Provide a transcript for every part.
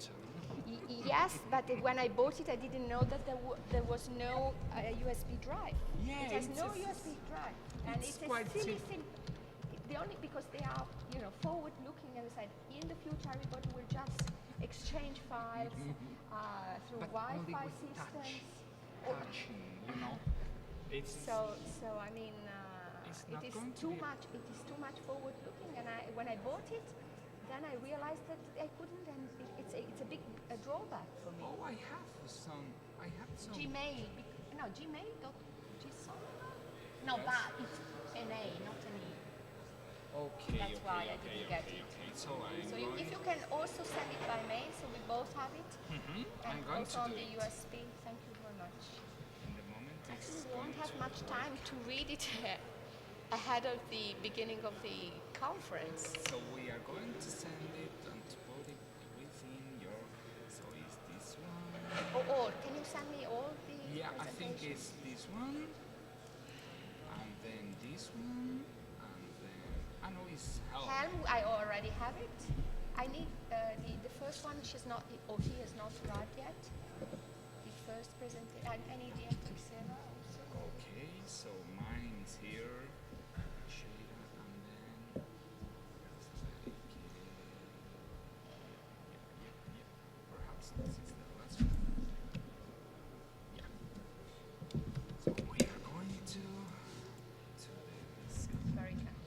button. Yes, but when I bought it, I didn't know that there was no USB drive. Yeah, it has no USB drive, and it's it's quite a silly thing. The only because they are, forward-looking, and said in the future everybody will just exchange files through but Wi-Fi only with systems. touching, It's So I mean, it's it not is going to too be much. It is too much forward-looking, and when I bought it, then I realized that I couldn't, and it's a big drawback for me. Oh, I have some. Gmail, no, Gmail, not Gmail. No, Yes. but it's an A, not an E. Okay. That's why I didn't get it. Okay. So So if you can also send it by mail, so we both have it. I'm And going also to on do the it. USB. Thank you very much. In the moment, Actually, it's we won't going have to much work. time to read it ahead of the beginning of the conference. So we are going to send it and to put it within your. So is this one? Or can you send me all the Yeah, I think presentations? it's this one, and then this one, and then I know it's Helm. Helm, I already have it. I need the first one. She's not, or he has not arrived yet. The first presentation. I need the Teixeira also. Okay, so mine is here. Teixeira, and then it's like, perhaps this is the last one. Yeah. So we are going to this. Very kind.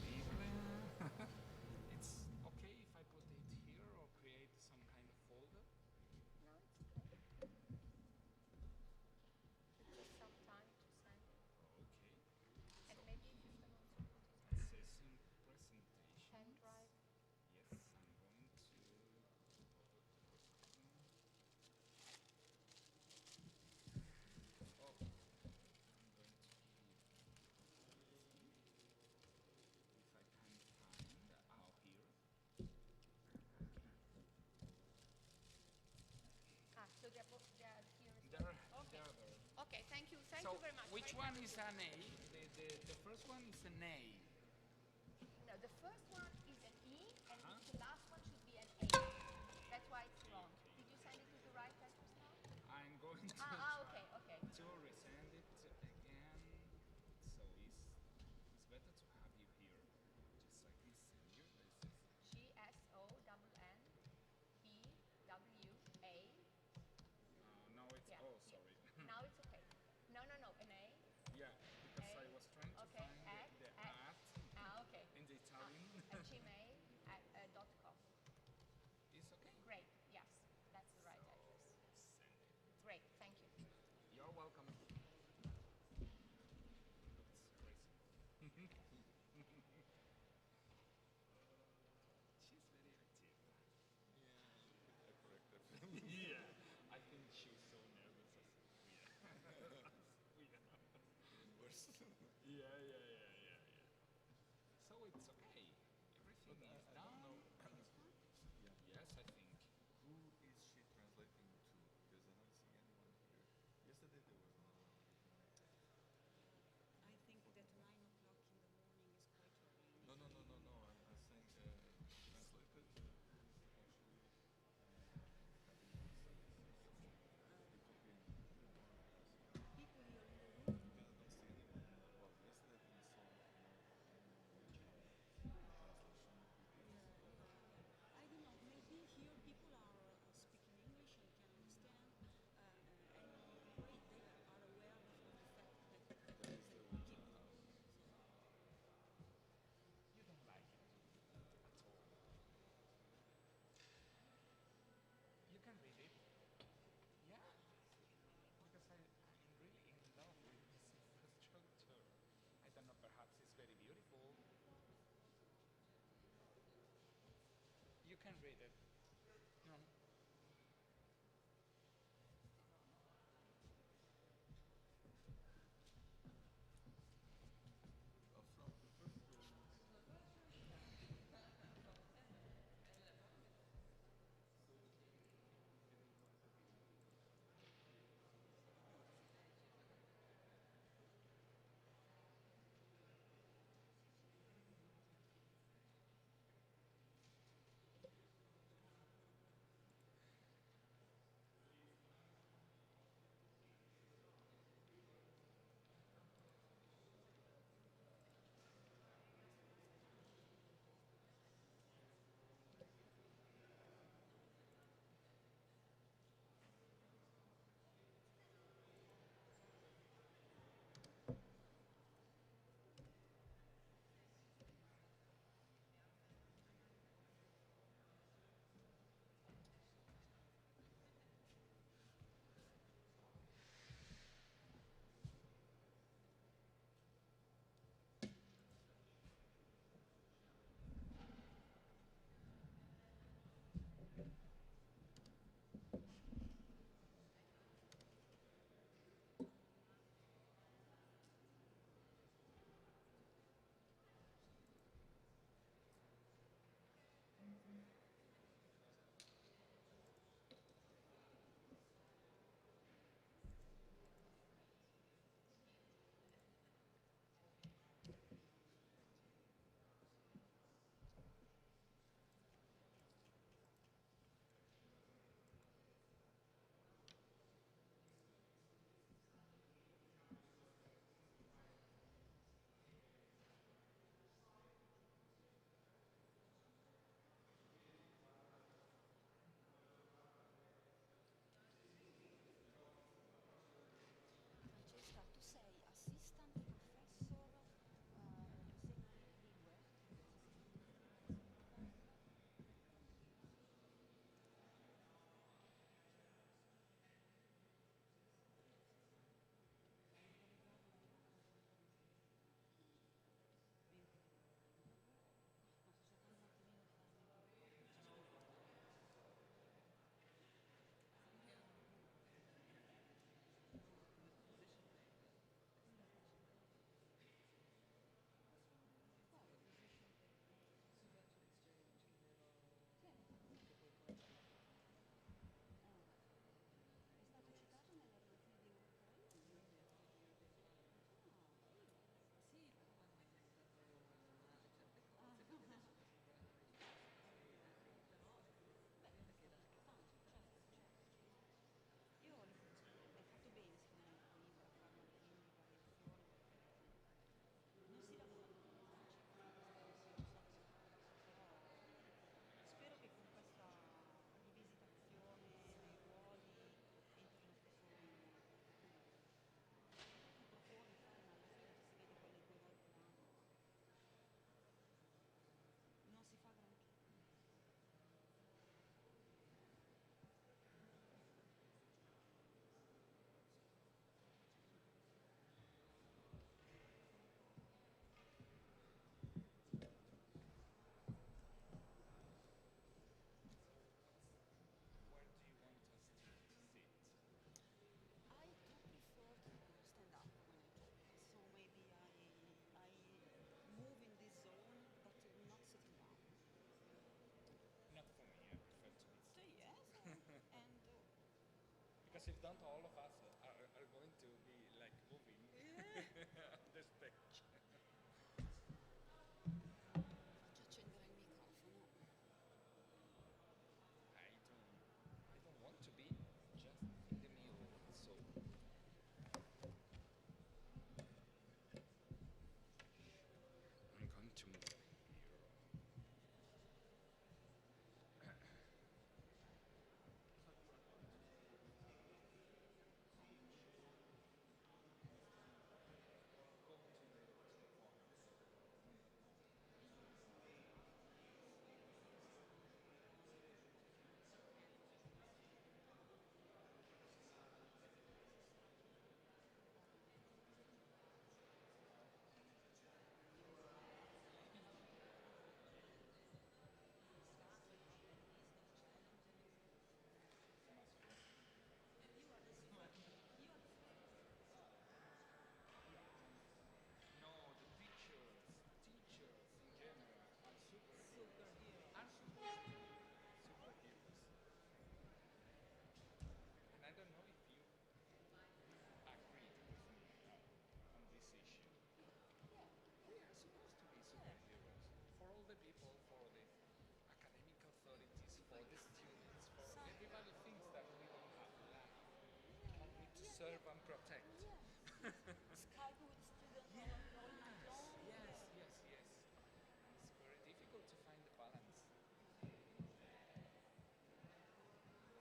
It's okay if I put it here or create some kind of folder. No, it's okay. It takes some time to send it. Okay. And maybe if you can also put it on Session presentation. pen drive. Yes, I'm going to. Oh, I'm going to give you. If I can find here. So they're both here as There, well. Okay. there. Okay, thank you. Thank So you very much. which Very one kind is of an A? The first one is an A. you. No, the first one is an E, and Uh-huh. the last one should be an A. That's why it's wrong. Did you send it to the right address now? I'm going to Okay, okay. to resend it again. So it's better to have you here. Just like this. Send you. This is. GSONNBWA. No, it's Yeah. sorry. Now it's okay. No, an A. Yeah, because A. I was trying to Okay, find at, the at. at. Because if not, all of us are going to be like moving the stage. Faccio accendere il microfono. I don't want to be just in the middle, so I'm going to move here. No, the teachers in general are superheroes. And I don't know if you agree with me on this issue. We are supposed to be superheroes for all the people, for the academic authorities, for the students, for everybody thinks that we don't have life, that we need to serve and protect. Skype with students all night long. Yes. It's very difficult to find the balance.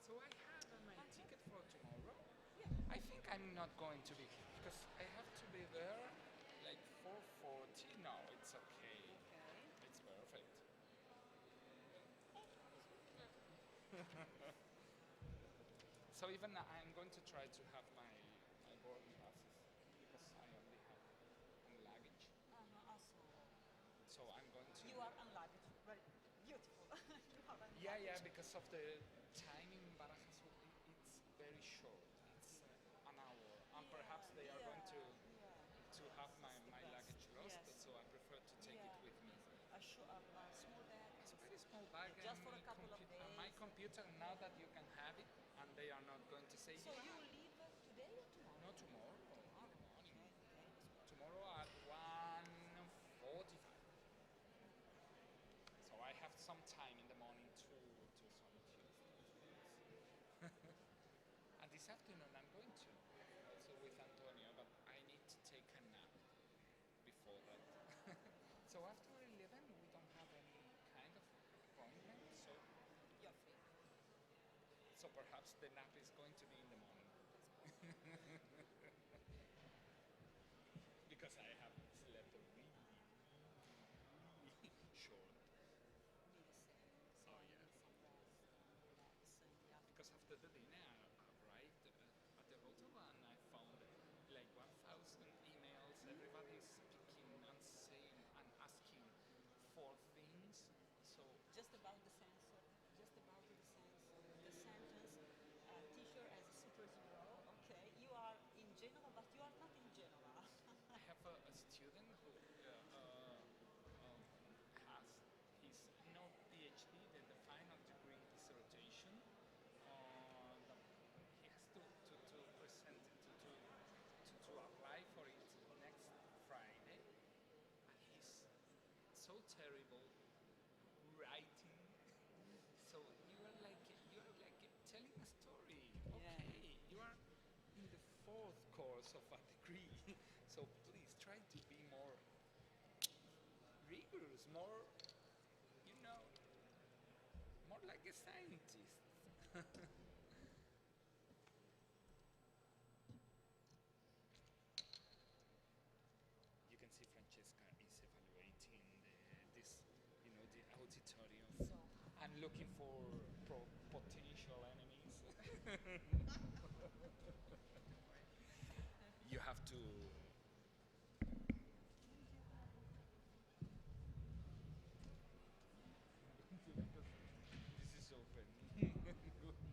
So I have my ticket for tomorrow. I think I'm not going to be, because I have to be there like 4:40. No, it's okay. It's perfect. So even I'm going to try to have my boarding passes, because I only have luggage. So I'm going to. You are unluggage, very beautiful. You have unluggage. Yeah, because of the time in Barajas, it's very short. It's an hour, and perhaps they are going to have my luggage lost. Yes. So I prefer to take it with me. A small bag. It's a very small bag. Just and for a couple of and my days. computer, now that you can have it, and they are not going to say So you leave today or tomorrow? no tomorrow in the morning. Okay. Tomorrow at 1:45. So I have some time in the morning to some Tuesdays. And this afternoon I'm going to also with Antonio, but I need to take a nap before that. So after 11 we don't have any kind of appointment, so You're free. so perhaps the nap is going to be in the morning. Because I have slept really short. So Oh, I yes. need some rest, relax, and Because after the dinner I arrived at the hotel and I found like 1,000 emails, everybody speaking and saying and asking for things. So just about the sensor, the sentence, teacher as a superhero. Okay, you are in Genoa, but you are not in Genoa. I have a student who has his no PhD, the final degree dissertation. That he has to present it, to apply for it next Friday. And he's so terrible writing. So you're like telling a story. Okay, you are in the 4th course of a degree. So please try to be more rigorous, more, more like a scientist. You can see Francesca is evaluating the auditorium. So I'm looking for potential enemies. You have to. This is open.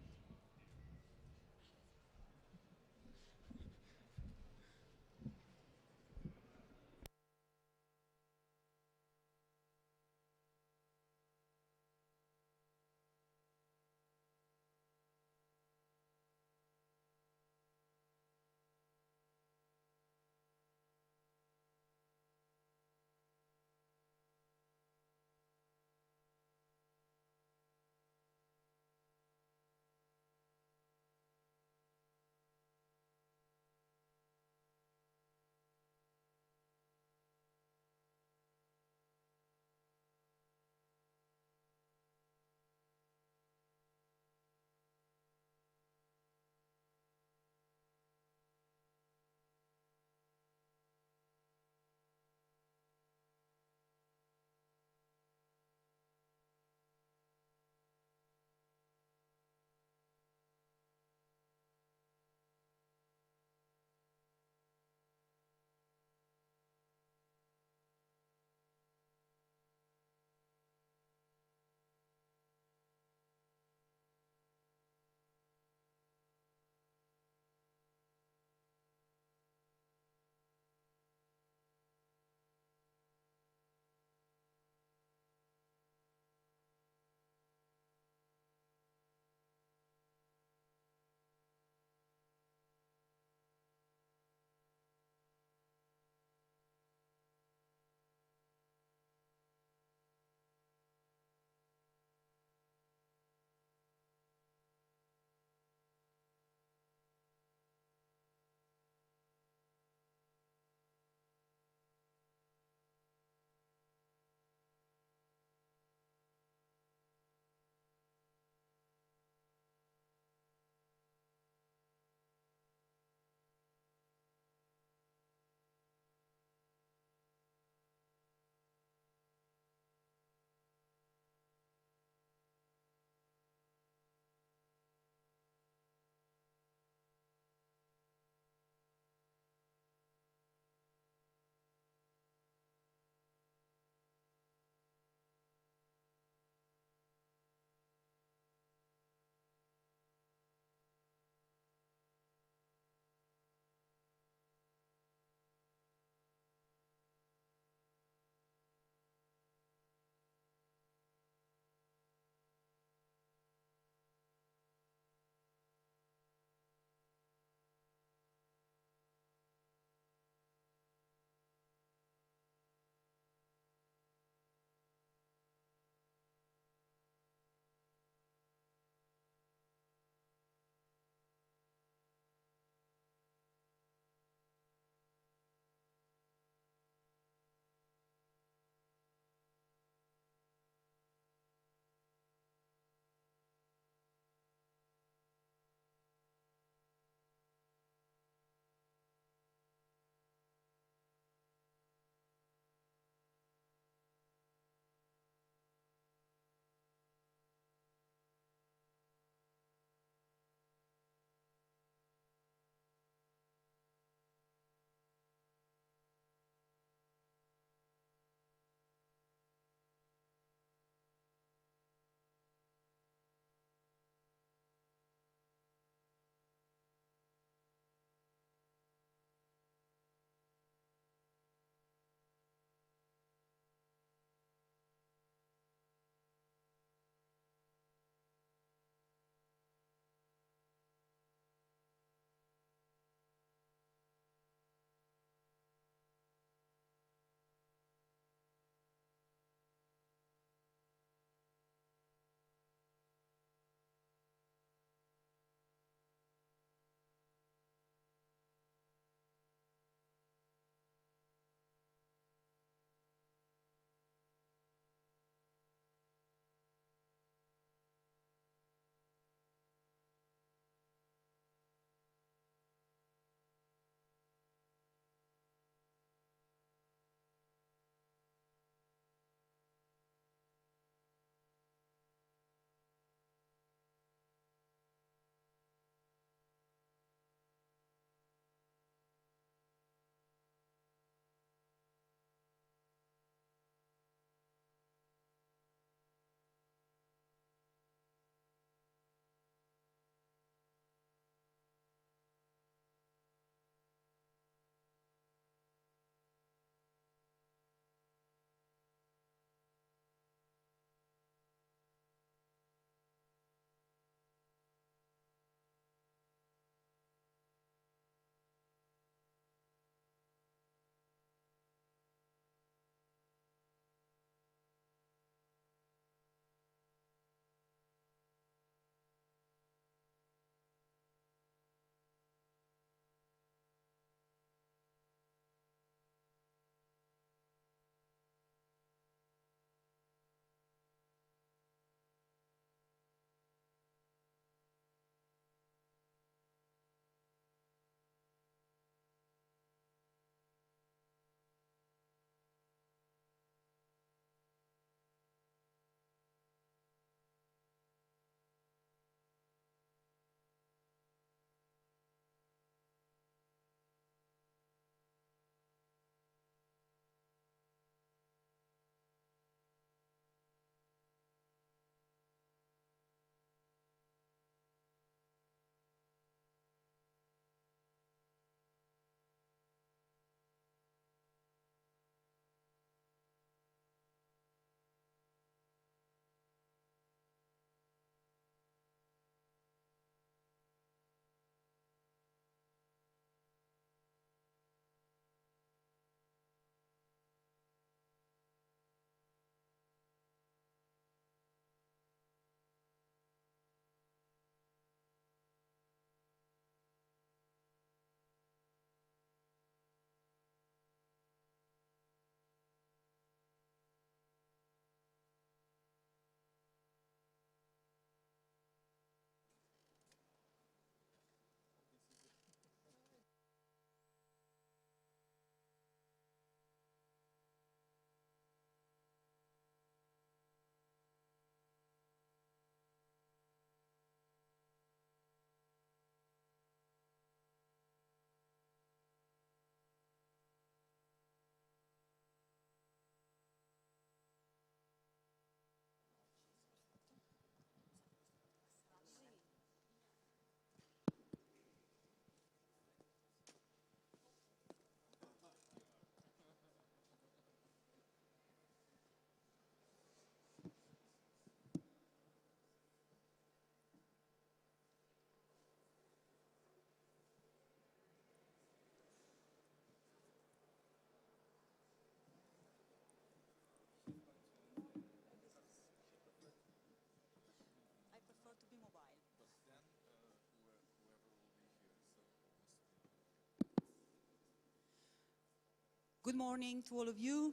Good morning to all of you.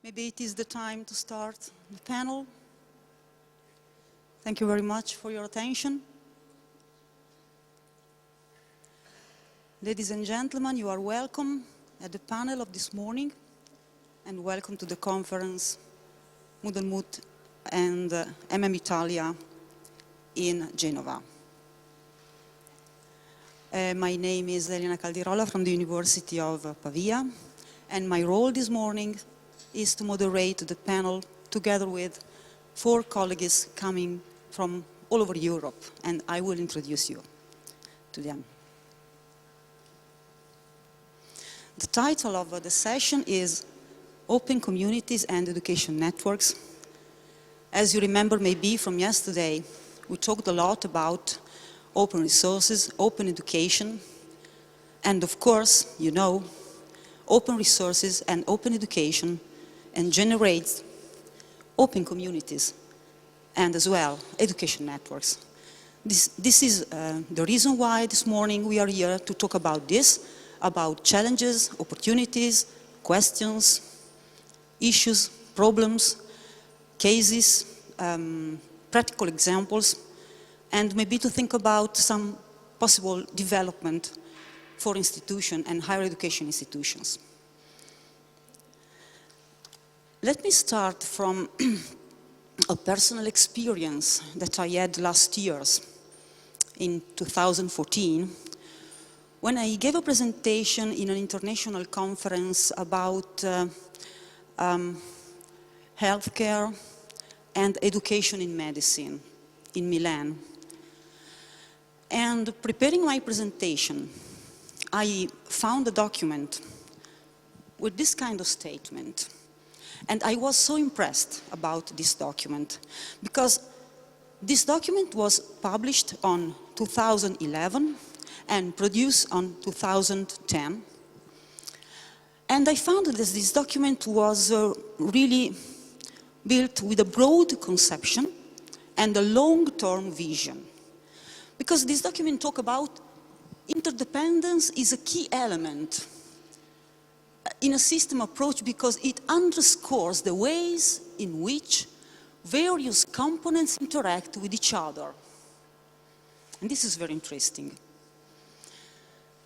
Maybe it is the time to start the panel. Thank you very much for your attention. Ladies and gentlemen, you are welcome at the panel of this morning, and welcome to the conference Moodle and em&m Italia in Genova. My name is Elena Caldirola from the University of Pavia, and my role this morning is to moderate the panel together with 4 colleagues coming from all over Europe, and I will introduce you to them. The title of the session is Open Communities and Education Networks. As you remember maybe from yesterday, we talked a lot about open resources, open education, and of course, you know, open resources and open education and generates open communities and as well education networks. This is the reason why this morning we are here to talk about this, about challenges, opportunities, questions, issues, problems, cases, practical examples, and maybe to think about some possible development for institutions and higher education institutions. Let me start from a personal experience that I had last year, in 2014, when I gave a presentation in an international conference about healthcare and education in medicine in Milan. And preparing my presentation, I found a document with this kind of statement. And I was so impressed about this document because this document was published on 2011 and produced on 2010. And I found that this document was really built with a broad conception and a long-term vision. Because this document talks about interdependence is a key element in a system approach because it underscores the ways in which various components interact with each other. And this is very interesting.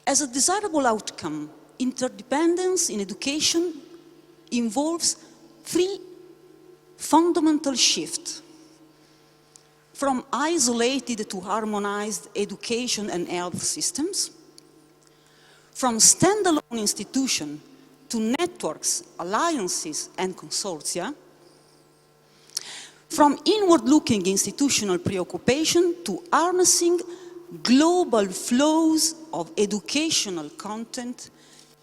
As a desirable outcome, interdependence in education involves 3 fundamental shifts: from isolated to harmonized education and health systems, from standalone institutions to networks, alliances, and consortia, from inward-looking institutional preoccupation to harnessing global flows of educational content,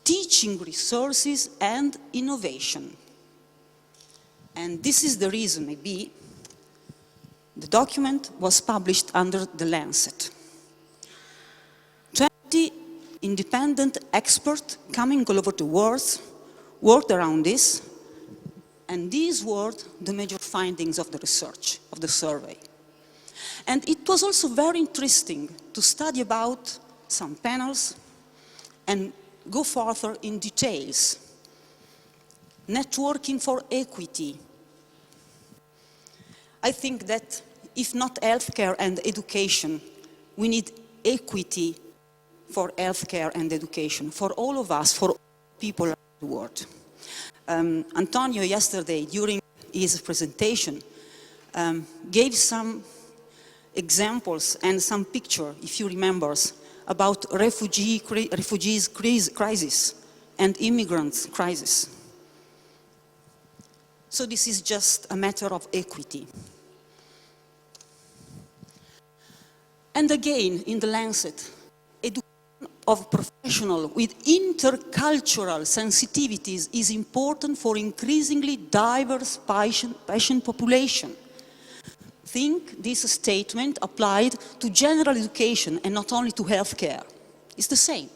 teaching resources, and innovation. And this is the reason, maybe, the document was published under the Lancet. 20 independent experts coming all over the world worked around this, and these were the major findings of the research, of the survey. And it was also very interesting to study about some panels and go further in details. Networking for equity. I think that if not healthcare and education, we need equity for healthcare and education, for all of us, for people around the world. Antonio yesterday, during his presentation, gave some examples and some picture, if you remember, about refugees crisis and immigrants crisis. So this is just a matter of equity. And again, in the Lancet, education of professionals with intercultural sensitivities is important for increasingly diverse patient population. Think this statement applied to general education and not only to healthcare. It's the same.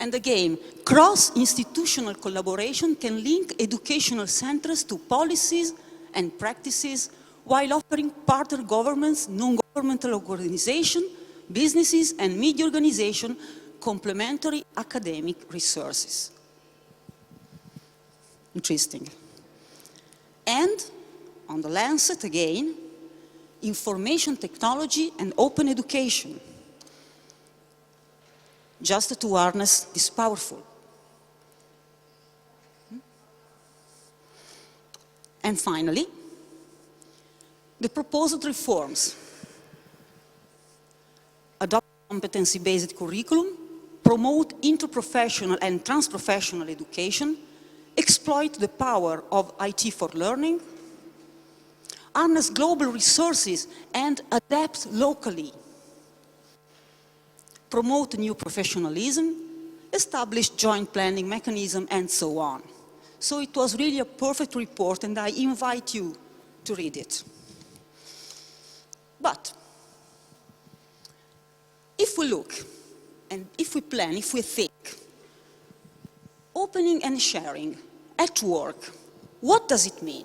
And again, cross-institutional collaboration can link educational centers to policies and practices while offering partner governments, non-governmental organizations, businesses and media organizations complementary academic resources. Interesting. And on the Lancet again, information technology and open education, just to harness this powerful. And finally, the proposed reforms. Adopt competency-based curriculum, promote interprofessional and transprofessional education, exploit the power of IT for learning, harness global resources and adapt locally, promote new professionalism, establish joint planning mechanism, and so on. So it was really a perfect report, and I invite you to read it. But if we look, and if we plan, if we think, opening and sharing at work, what does it mean?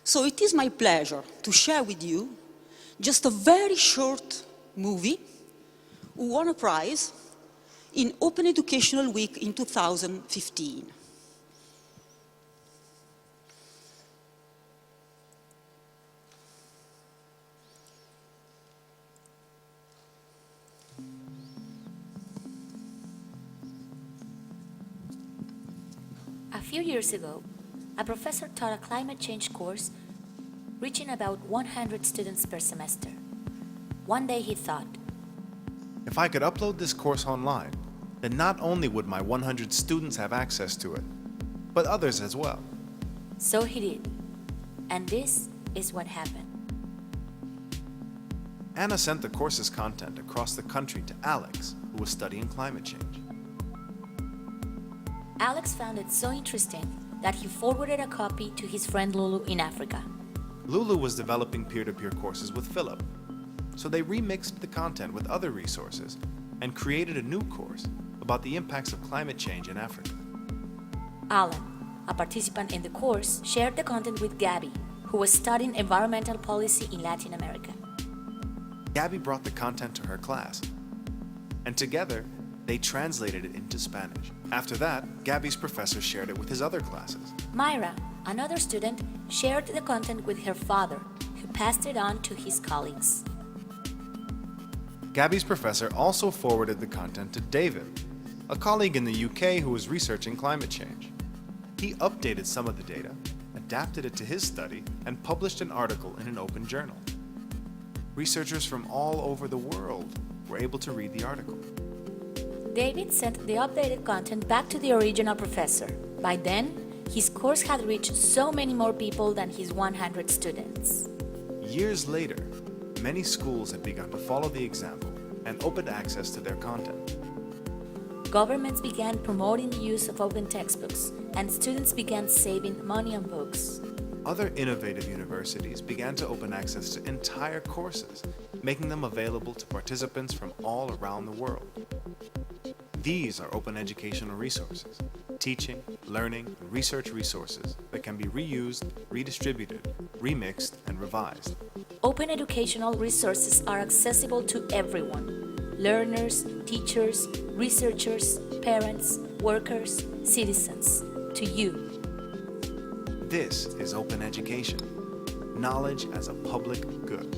So it is my pleasure to share with you just a very short movie who won a prize in Open Educational Week in 2015. A few years ago, a professor taught a climate change course reaching about 100 students per semester. One day he thought, if I could upload this course online, then not only would my 100 students have access to it, but others as well. So he did. And this is what happened. Anna sent the course's content across the country to Alex, who was studying climate change. Alex found it so interesting that he forwarded a copy to his friend Lulu in Africa. Lulu was developing peer-to-peer courses with Philip, so they remixed the content with other resources and created a new course about the impacts of climate change in Africa. Alan, a participant in the course, shared the content with Gabby, who was studying environmental policy in Latin America. Gabby brought the content to her class, and together they translated it into Spanish. After that, Gabby's professor shared it with his other classes. Myra, another student, shared the content with her father, who passed it on to his colleagues. Gabby's professor also forwarded the content to David, a colleague in the UK who was researching climate change. He updated some of the data, adapted it to his study, and published an article in an open journal. Researchers from all over the world were able to read the article. David sent the updated content back to the original professor. By then, his course had reached so many more people than his 100 students. Years later, many schools had begun to follow the example and opened access to their content. Governments began promoting the use of open textbooks, and students began saving money on books. Other innovative universities began to open access to entire courses, making them available to participants from all around the world. These are open educational resources, teaching, learning, and research resources that can be reused, redistributed, remixed, and revised. Open educational resources are accessible to everyone: learners, teachers, researchers, parents, workers, citizens, to you. This is open education, knowledge as a public good.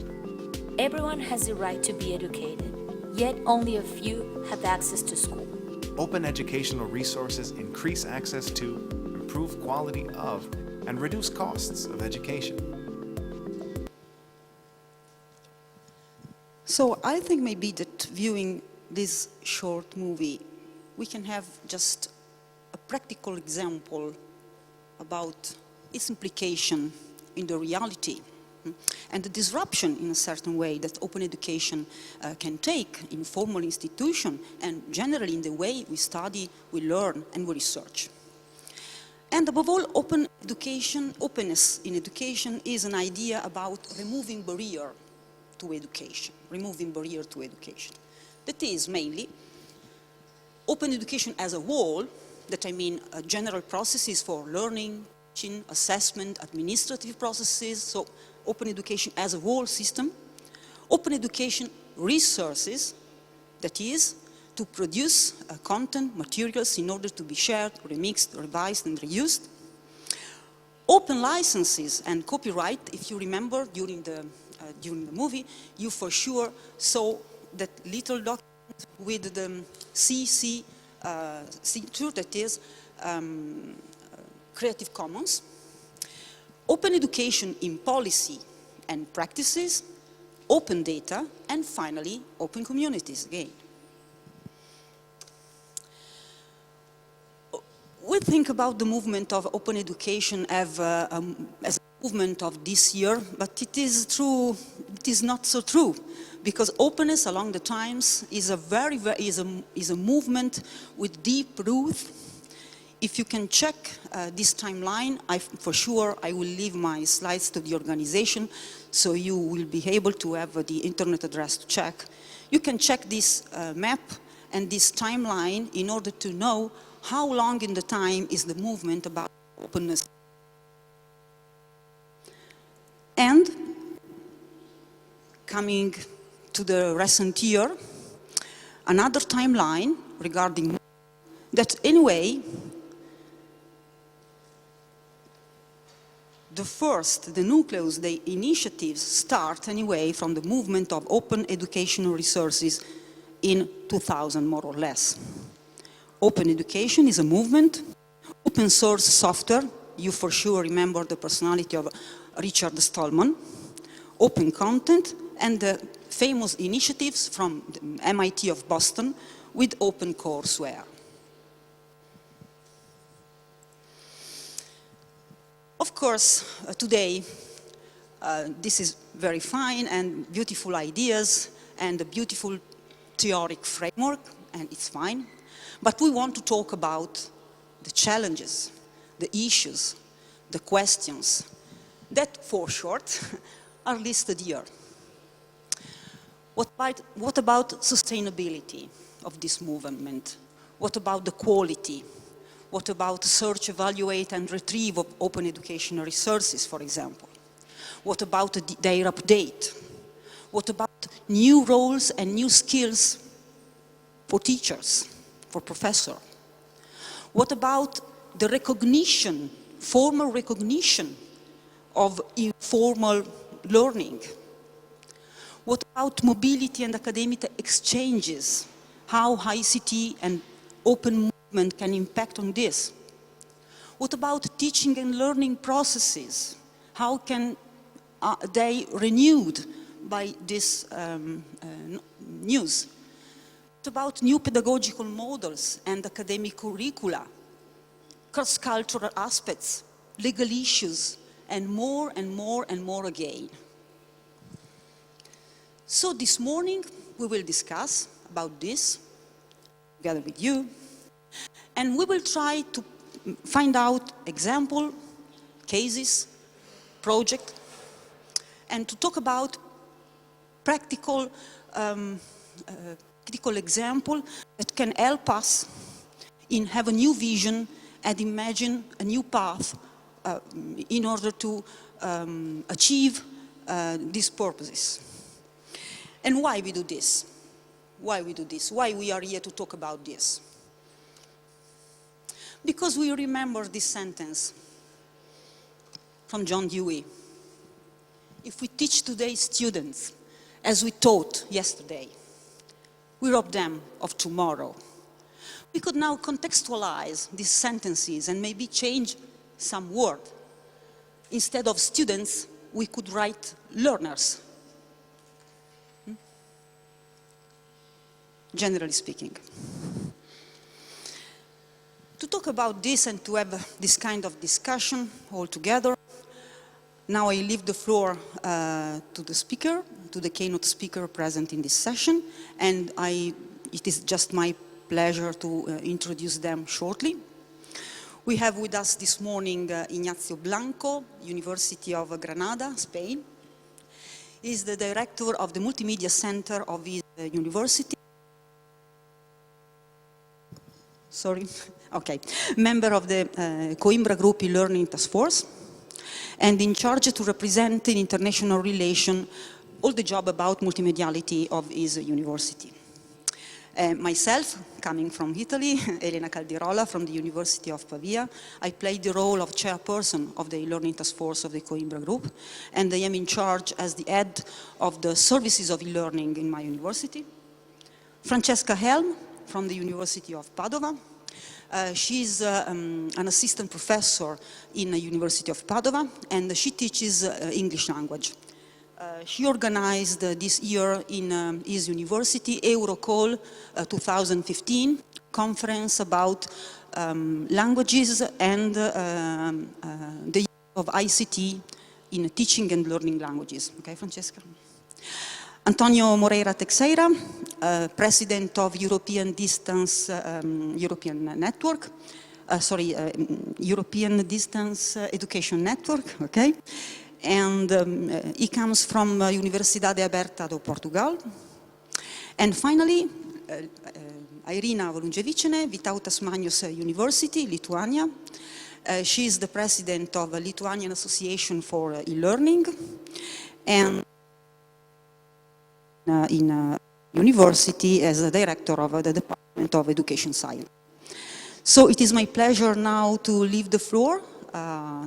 Everyone has the right to be educated, yet only a few have access to school. Open educational resources increase access to, improve quality of, and reduce costs of education. So I think maybe that viewing this short movie, we can have just a practical example about its implication in the reality and the disruption in a certain way that open education can take in formal institutions and generally in the way we study, we learn, and we research. And above all, open education, openness in education is an idea about removing barrier to education, That is mainly open education as a whole, that I mean general processes for learning, teaching, assessment, administrative processes, so open education as a whole system. Open education resources, that is, to produce content, materials in order to be shared, remixed, revised, and reused. Open licenses and copyright, if you remember during the movie, you for sure saw that little document with the CC signature, that is Creative Commons. Open education in policy and practices, open data, and finally, open communities again. We think about the movement of open education as a movement of this year, but it is not so true, because openness along the times is a movement with deep roots. If you can check this timeline, for sure I will leave my slides to the organization, so you will be able to have the internet address to check. You can check this map and this timeline in order to know how long in the time is the movement about openness. And coming to the recent year, another timeline regarding that anyway, the nucleus, the initiatives start anyway from the movement of open educational resources in 2000, more or less. Open education is a movement. Open source software, you for sure remember the personality of Richard Stallman. Open content, and the famous initiatives from the MIT of Boston with open courseware. Of course, today, this is very fine and beautiful ideas and a beautiful theoretic framework, and it's fine. But we want to talk about the challenges, the issues, the questions that, for short, are listed here. What about sustainability of this movement? What about the quality? What about search, evaluate, and retrieve of open educational resources, for example? What about their update? What about new roles and new skills for teachers, for professors? What about the recognition, formal recognition of informal learning? What about mobility and academic exchanges? How ICT and open movement can impact on this? What about teaching and learning processes? How can they renewed by this news? What about new pedagogical models and academic curricula, cross-cultural aspects, legal issues, and more and more and more again? So this morning we will discuss about this together with you, and we will try to find out example, cases, project, and to talk about practical example that can help us in have a new vision and imagine a new path in order to achieve these purposes. And why we do this? Why we do this? Why we are here to talk about this? Because we remember this sentence from John Dewey. If we teach today's students as we taught yesterday, we rob them of tomorrow. We could now contextualize these sentences and maybe change some word. Instead of students, we could write learners. Generally speaking. To talk about this and to have this kind of discussion all together, now I leave the floor to the speaker, to the keynote speaker present in this session, and it is just my pleasure to introduce them shortly. We have with us this morning Ignacio Blanco, University of Granada, Spain. He is the director of the Multimedia Center of his university. Sorry, okay. Member of the Coimbra Group e-Learning Task Force, and in charge to represent in international relation all the job about multimediality of his university. Myself, coming from Italy, Elena Caldirola from the University of Pavia, I played the role of chairperson of the e-learning task force of the Coimbra group, and I am in charge as the head of the services of e-learning in my university. Francesca Helm from the University of Padova. She's an assistant professor in the University of Padova, and she teaches English language. She organized this year in his university Eurocall 2015 conference about languages and the use of ICT in teaching and learning languages. Okay, Francesca? Antonio Moreira Teixeira, President of European Distance European Network, European Distance Education Network, okay? And he comes from Universidade Aberta do Portugal. And finally, Airina Volungeviciene, Vytautas Magnus University, Lithuania. She is the president of the Lithuanian Association for E-Learning, and in university as the director of the Department of Education Science. So it is my pleasure now to leave the floor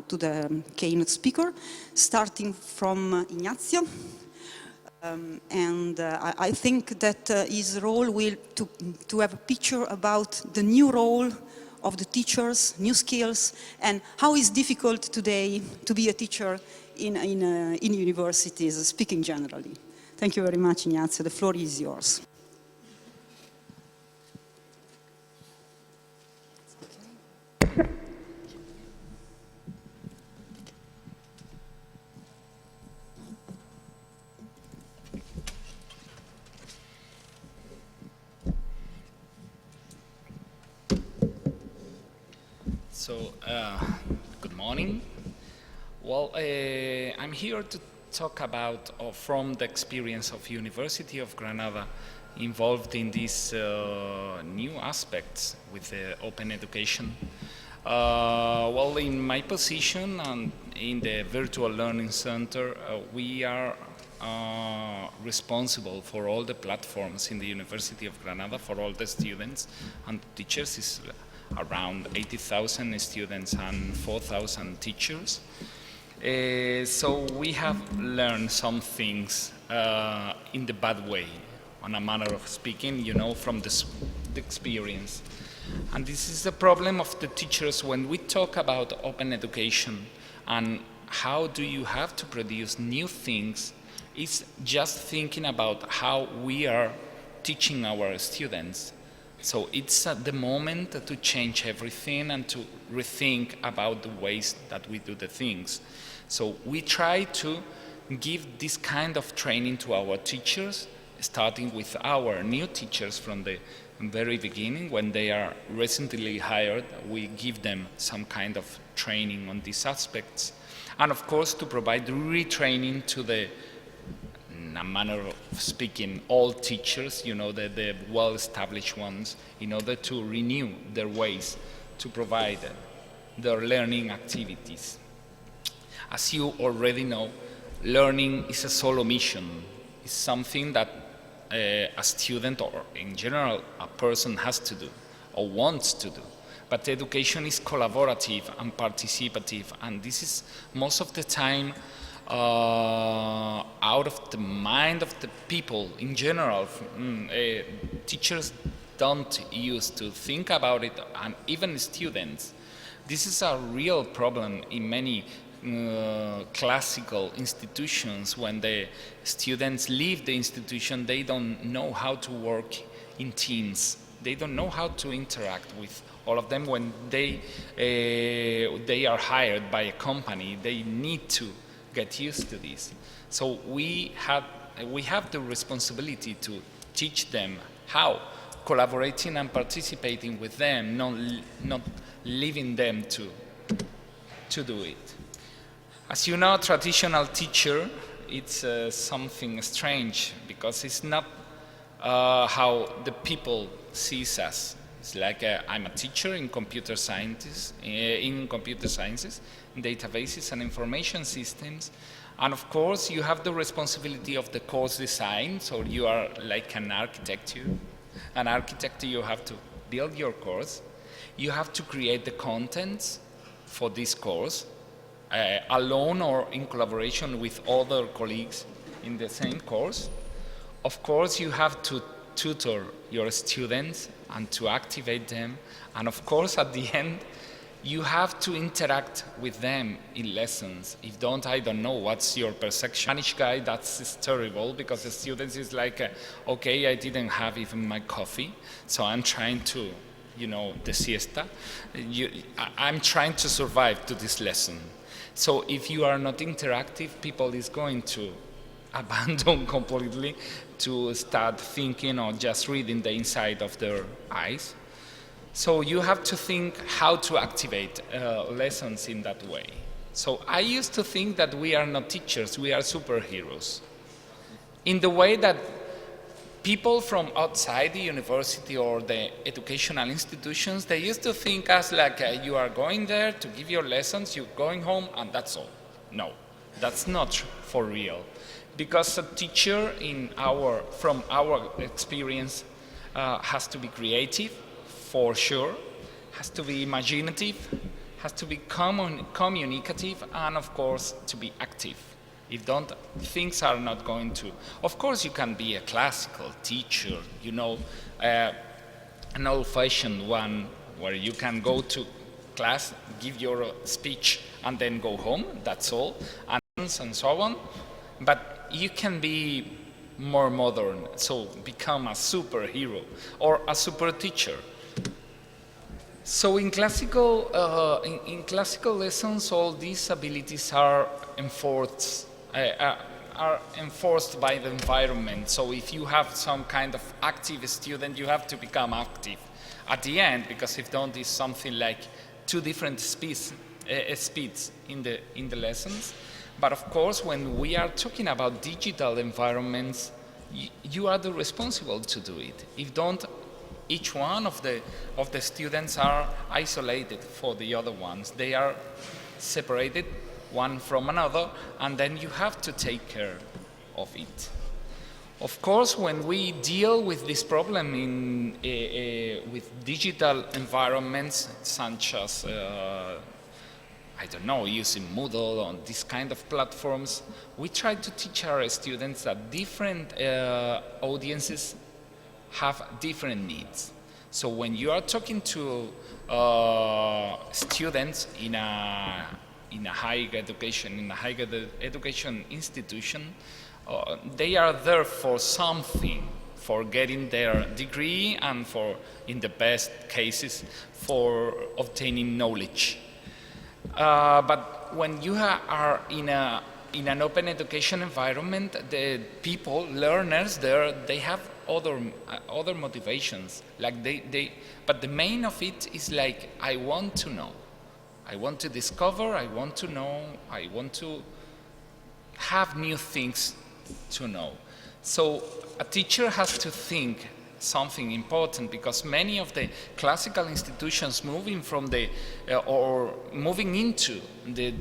to the keynote speaker, starting from Ignazio. I think that his role will to have a picture about the new role of the teachers, new skills, and how it's difficult today to be a teacher in universities, speaking generally. Thank you very much, Ignazio. The floor is yours. So, good morning. Well, I'm here to talk about from the experience of University of Granada involved in these new aspects with open education. Well, in my position and in the Virtual Learning Center, we are responsible for all the platforms in the University of Granada for all the students and teachers. Is around 80,000 students and 4,000 teachers. So we have learned some things in the bad way, on a manner of speaking, you know, from the experience. And this is the problem of the teachers when we talk about open education and how do you have to produce new things. It's just thinking about how we are teaching our students. So it's at the moment to change everything and to rethink about the ways that we do the things. So we try to give this kind of training to our teachers, starting with our new teachers from the very beginning. When they are recently hired, we give them some kind of training on these aspects. And of course, to provide retraining to the, in a manner of speaking, all teachers, you know, the well-established ones, in order to renew their ways to provide their learning activities. As you already know, learning is a solo mission. It's something that a student or in general a person has to do or wants to do. But education is collaborative and participative, and this is most of the time out of the mind of the people in general. Teachers don't used to think about it, and even students. This is a real problem in many classical institutions. When the students leave the institution, they don't know how to work in teams. They don't know how to interact with all of them. When they are hired by a company, they need to get used to this. So we have the responsibility to teach them how, collaborating and participating with them, not leaving them to do it. As you know, traditional teacher, it's something strange because it's not how the people sees us. It's like I'm a teacher in computer sciences, in databases and information systems, and of course you have the responsibility of the course design. So you are like an architect. An architect, you have to build your course. You have to create the contents for this course, alone or in collaboration with other colleagues in the same course. Of course, you have to tutor your students and to activate them. And of course, at the end, you have to interact with them in lessons. If don't, I don't know what's your perception. Spanish guy, that's terrible, because the students is like, okay, I didn't have even my coffee, so I'm trying to, you know, the siesta. I'm trying to survive to this lesson. So if you are not interactive, people is going to abandon completely, to start thinking or just reading the inside of their eyes. So you have to think how to activate lessons in that way. So I used to think that we are not teachers, we are superheroes. In the way that people from outside the university or the educational institutions, they used to think us like you are going there to give your lessons, you're going home, and that's all. No, that's not for real. Because a teacher, from our experience, has to be creative, for sure, has to be imaginative, has to be communicative, and of course, to be active. If don't, things are not going to. Of course, you can be a classical teacher, you know, an old-fashioned one, where you can go to class, give your speech, and then go home, that's all, and so on. But you can be more modern, so become a superhero or a super teacher. So in classical lessons, all these abilities are enforced by the environment. So if you have some kind of active student, you have to become active at the end, because if don't, it's something like two different speeds in the lessons. But of course, when we are talking about digital environments, you are the responsible to do it. If don't, each one of the students are isolated for the other ones. They are separated one from another, and then you have to take care of it. Of course, when we deal with this problem with digital environments, such as I don't know, using Moodle on this kind of platforms, we try to teach our students that different audiences have different needs. So when you are talking to students in a higher education institution, they are there for something, for getting their degree and for, in the best cases, for obtaining knowledge. But when you are in an open education environment, the people, learners there, they have other motivations. Like but the main of it is like, I want to know. I want to discover, I want to know, I want to have new things to know. So a teacher has to think something important, because many of the classical institutions moving from or moving into the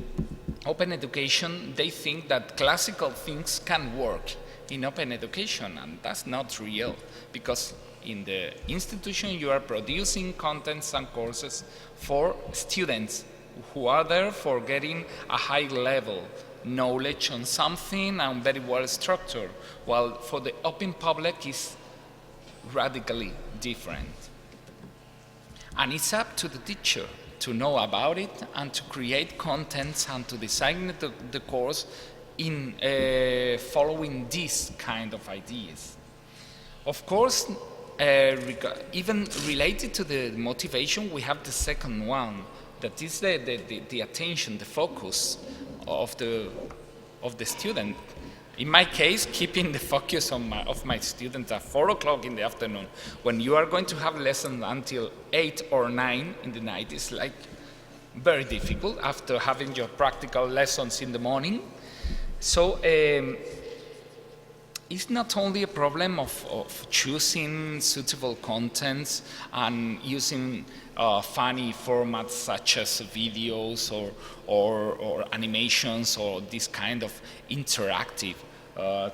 open education, they think that classical things can work in open education, and that's not real, because in the institution you are producing contents and courses for students who are there for getting a high level knowledge on something and very well structured, while for the open public is radically different. And it's up to the teacher to know about it and to create contents and to design the course in following these kind of ideas. Of course, even related to the motivation, we have the second one, that is the attention, the focus of the student. In my case, keeping the focus of my students at 4 o'clock in the afternoon, when you are going to have lessons until 8 or 9 in the night, is like very difficult after having your practical lessons in the morning. So it's not only a problem of choosing suitable contents and using funny formats such as videos or animations or this kind of interactive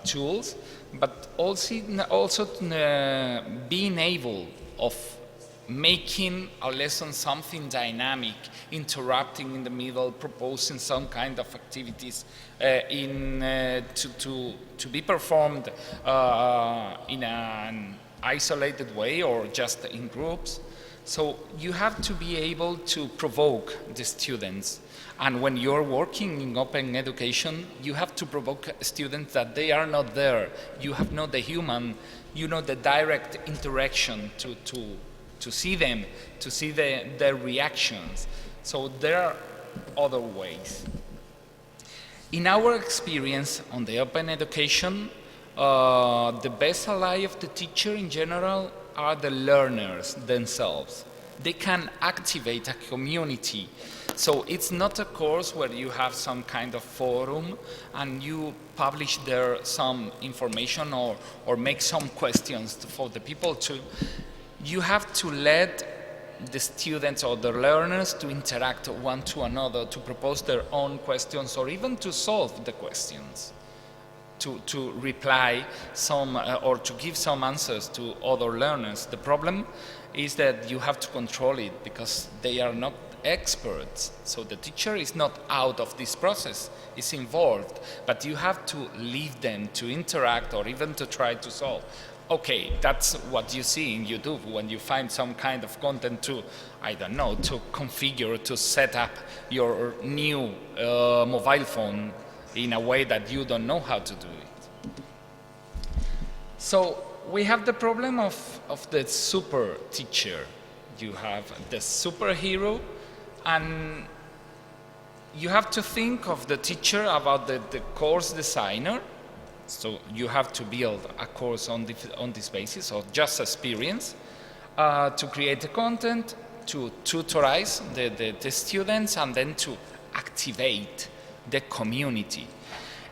tools, but also being able of making a lesson something dynamic, interrupting in the middle, proposing some kind of activities to be performed in an isolated way or just in groups. So you have to be able to provoke the students. And when you're working in open education, you have to provoke students that they are not there. You have not the human, the direct interaction to see them, to see their reactions. So there are other ways. In our experience on the open education, the best ally of the teacher in general are the learners themselves. They can activate a community. So it's not a course where you have some kind of forum and you publish there some information or make some questions for the people to. You have to let the students or the learners to interact one to another, to propose their own questions or even to solve the questions, to reply some or to give some answers to other learners. The problem is that you have to control it because they are not experts. So the teacher is not out of this process, is involved, but you have to leave them to interact or even to try to solve. Okay, that's what you see in YouTube when you find some kind of content to, I don't know, to configure, to set up your new mobile phone in a way that you don't know how to do it. So we have the problem of the super teacher. You have the superhero, and you have to think of the teacher about the course designer. So you have to build a course on this basis of just experience, to create the content, to tutorize the students, and then to activate the community.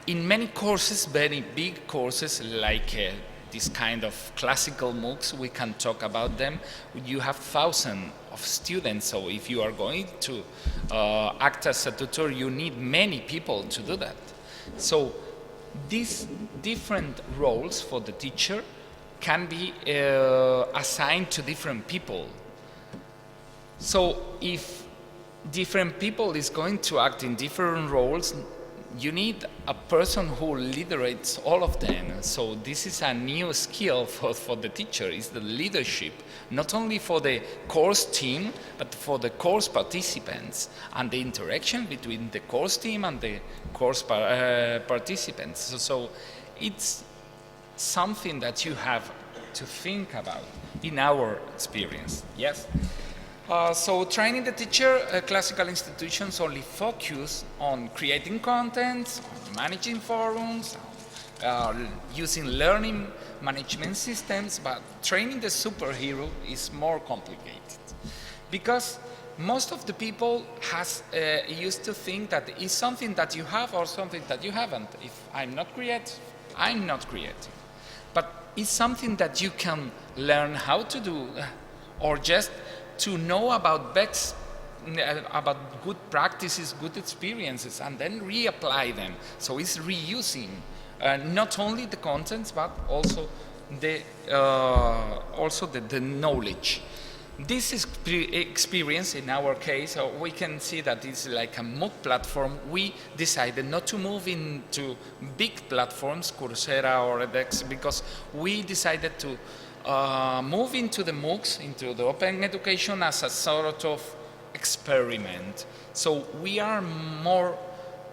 In many courses, very big courses like this kind of classical MOOCs, we can talk about them. You have thousands of students, so if you are going to act as a tutor, you need many people to do that. So these different roles for the teacher can be assigned to different people. So if different people is going to act in different roles, you need a person who liderates all of them. So this is a new skill for the teacher, is the leadership, not only for the course team, but for the course participants and the interaction between the course team and the course participants. So it's something that you have to think about in our experience, yes? So training the teacher, classical institutions only focus on creating content, on managing forums, using learning management systems, but training the superhero is more complicated. Because most of the people used to think that it's something that you have or something that you haven't. If I'm not creative, I'm not creative. But it's something that you can learn how to do, or just to know about good practices, good experiences, and then reapply them. So it's reusing not only the contents, but also the knowledge. This experience, in our case, we can see that it's like a MOOC platform. We decided not to move into big platforms, Coursera or edX, because we decided to move into the MOOCs, into the open education as a sort of experiment. So we are more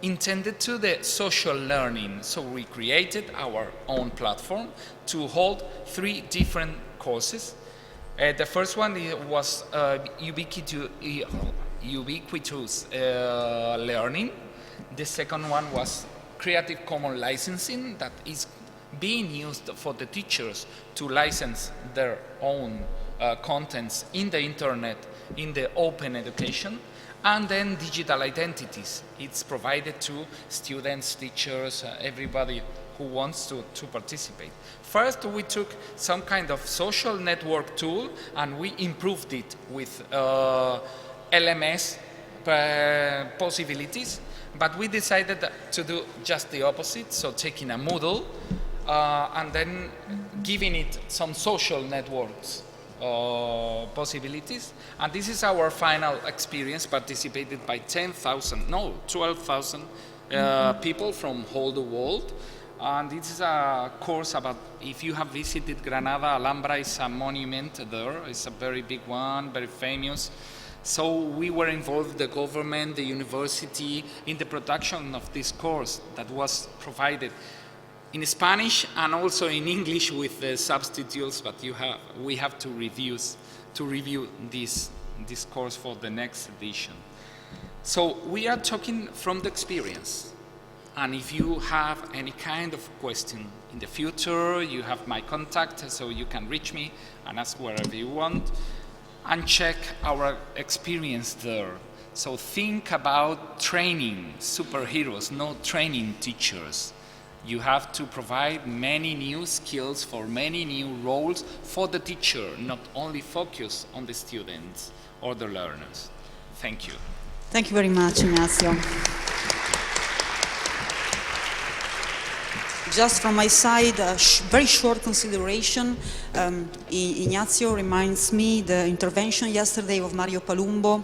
intended to the social learning. So we created our own platform to hold 3 different courses. The first one was ubiquitous learning. The second one was Creative Commons licensing, that is being used for the teachers to license their own contents in the internet, in the open education. And then digital identities. It's provided to students, teachers, everybody who wants to participate. First, we took some kind of social network tool and we improved it with LMS possibilities. But we decided to do just the opposite, so taking a Moodle and then giving it some social networks possibilities. And this is our final experience, participated by 12,000 people from all the world. And this is a course about, if you have visited Granada, Alhambra is a monument there. It's a very big one, very famous. So we were involved, the government, the university, in the production of this course that was provided in Spanish and also in English with the subtitles, but we have to review this course for the next edition. So we are talking from the experience. And if you have any kind of question in the future, you have my contact, so you can reach me and ask wherever you want, and check our experience there. So think about training superheroes, not training teachers. You have to provide many new skills for many new roles for the teacher, not only focus on the students or the learners. Thank you. Thank you very much, Ignacio. Just from my side, a very short consideration. Ignacio reminds me the intervention yesterday of Mario Palumbo,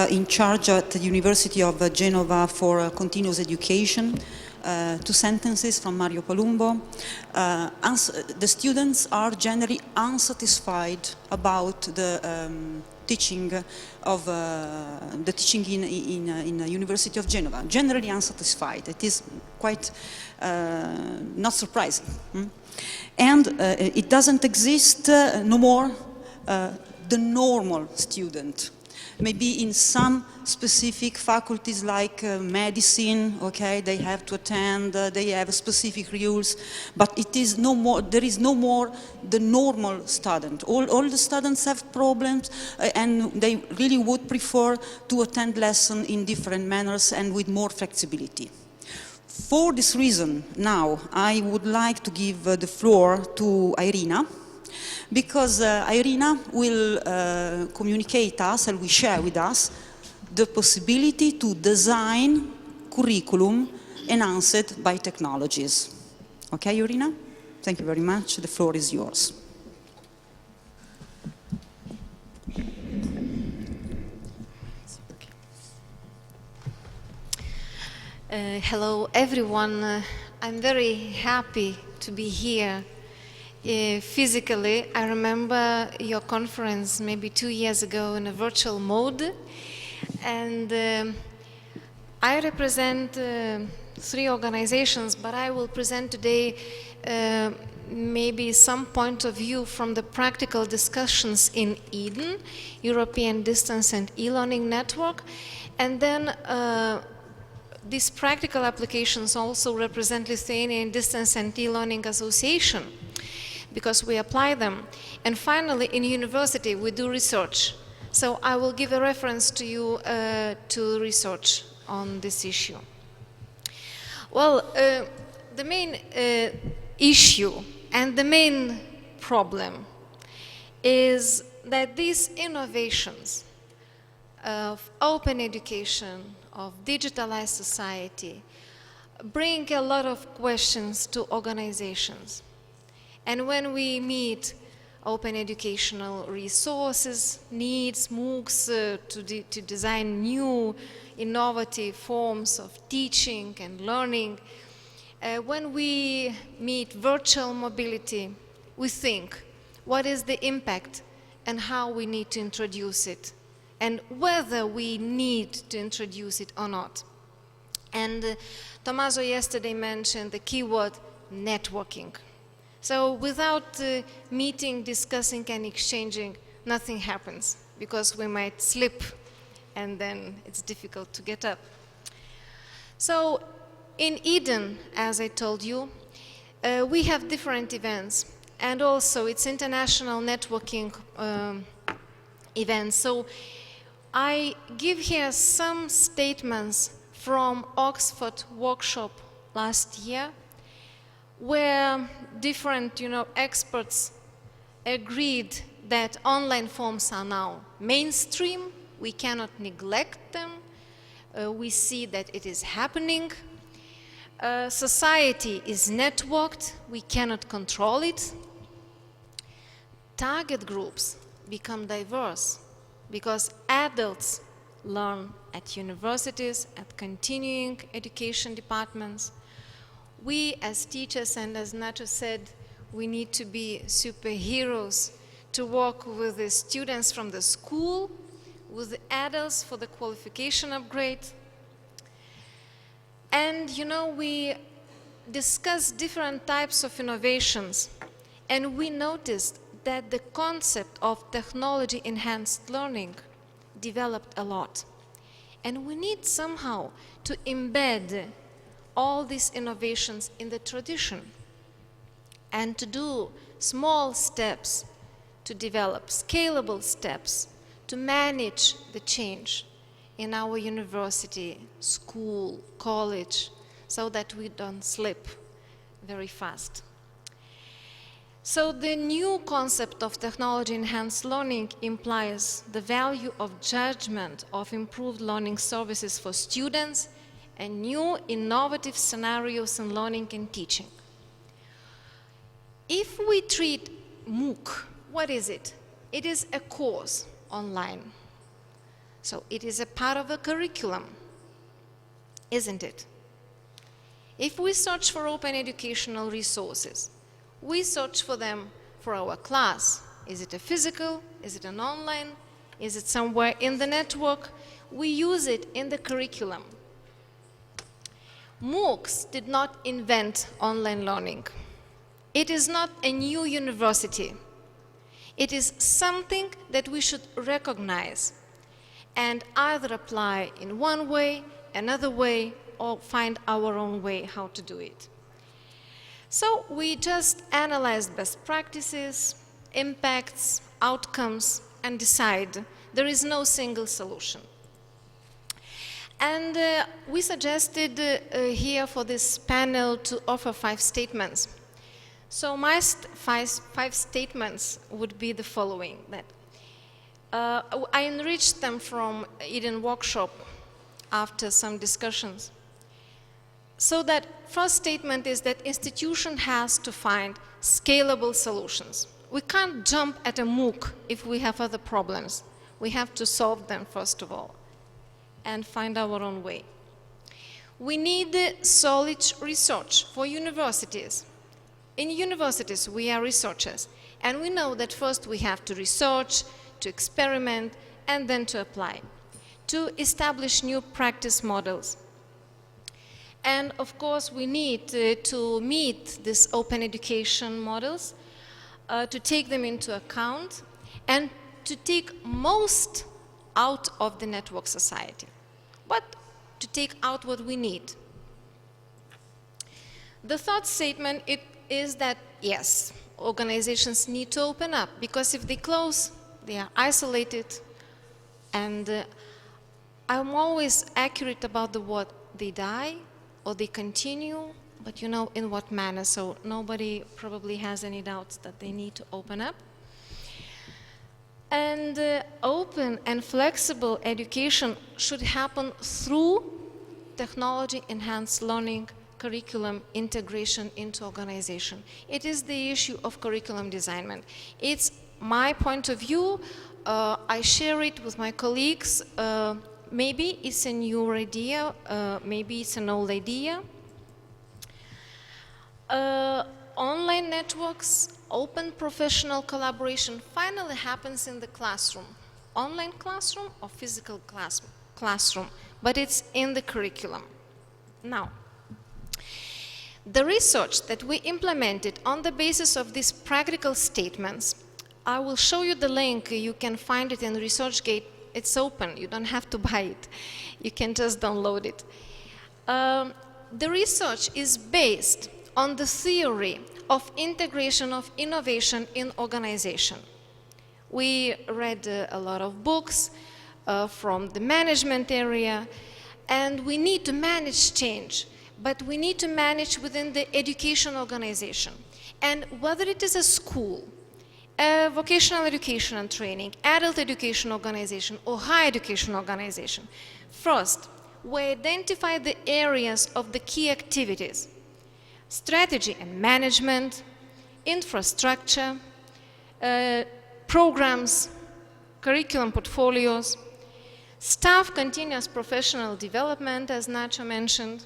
in charge at the University of Genova for continuous education. 2 sentences from Mario Palumbo. The students are generally unsatisfied about the teaching of the teaching in the University of Genova. Generally unsatisfied. It is quite not surprising. And it doesn't exist no more the normal student. Maybe in some specific faculties like medicine, okay, they have to attend, they have specific rules, but it is no more, there is no more the normal student. All the students have problems and they really would prefer to attend lesson in different manners and with more flexibility. For this reason, now I would like to give the floor to Airina, because Airina will communicate us and will share with us the possibility to design curriculum enhanced by technologies. Okay, Airina? Thank you very much. The floor is yours. Hello, everyone. I'm very happy to be here. Physically, I remember your conference maybe 2 years ago in a virtual mode, and I represent 3 organizations, but I will present today maybe some point of view from the practical discussions in Eden, European Distance and E-Learning Network, and then these practical applications also represent Lithuanian Distance and E-Learning Association, because we apply them. And finally, in university, we do research. So I will give a reference to you to research on this issue. Well, the main issue and the main problem is that these innovations of open education, of digitalized society, bring a lot of questions to organizations. And when we meet open educational resources, needs, MOOCs to design new innovative forms of teaching and learning, when we meet virtual mobility, we think, what is the impact and how we need to introduce it, and whether we need to introduce it or not. And Tommaso yesterday mentioned the keyword networking. So without meeting, discussing and exchanging, nothing happens, because we might slip and then it's difficult to get up. So in Eden, as I told you, we have different events, and also it's international networking events. So I give here some statements from Oxford workshop last year, where different experts agreed that online forms are now mainstream, we cannot neglect them, We see that it is happening. Society is networked. We cannot control it. Target groups become diverse because adults learn at universities, at continuing education departments. We as teachers, and as Nacho said, we need to be superheroes to work with the students from the school, with the adults for the qualification upgrade. And you know, we discussed different types of innovations, and we noticed that the concept of technology-enhanced learning developed a lot. And we need somehow to embed all these innovations in the tradition and to do small steps to develop scalable steps to manage the change in our university, school, college, so that we don't slip very fast. So the new concept of technology-enhanced learning implies the value of judgment of improved learning services for students and new innovative scenarios in learning and teaching. If we treat MOOC, what is it? It is a course online. So it is a part of a curriculum, isn't it? If we search for open educational resources, we search for them for our class. Is it a physical? Is it an online? Is it somewhere in the network? We use it in the curriculum. MOOCs did not invent online learning. It is not a new university. It is something that we should recognize and either apply in one way, another way, or find our own way how to do it. So we just analyzed best practices, impacts, outcomes, and decide. There is no single solution. And we suggested here for this panel to offer 5 statements. So my five statements would be the following. That I enriched them from Eden workshop after some discussions. So that first statement is that institution has to find scalable solutions. We can't jump at a MOOC if we have other problems. We have to solve them first of all and find our own way. We need solid research for universities. In universities, we are researchers, and we know that first we have to research, to experiment, and then to apply, to establish new practice models. And of course, we need to meet these open education models, to take them into account, and to take most out of the network society, but to take out what we need. The third statement is that, yes, organizations need to open up, because if they close, they are isolated, and I'm always accurate about the word they die, or they continue, but you know in what manner, so nobody probably has any doubts that they need to open up. And open and flexible education should happen through technology-enhanced learning, curriculum integration into organization. It is the issue of curriculum design. It's my point of view. I share it with my colleagues. Maybe it's a new idea, maybe it's an old idea. Online networks, open professional collaboration finally happens in the classroom. Online classroom or physical classroom, but it's in the curriculum. Now, the research that we implemented on the basis of these practical statements, I will show you the link. You can find it in ResearchGate. It's open. You don't have to buy it. You can just download it. The research is based on the theory of integration of innovation in organization. We read a lot of books from the management area, and we need to manage change, but we need to manage within the education organization. And whether it is a school, a vocational education and training, adult education organization, or higher education organization, first, we identify the areas of the key activities: strategy and management, infrastructure, programs, curriculum portfolios, staff continuous professional development, as Nacho mentioned,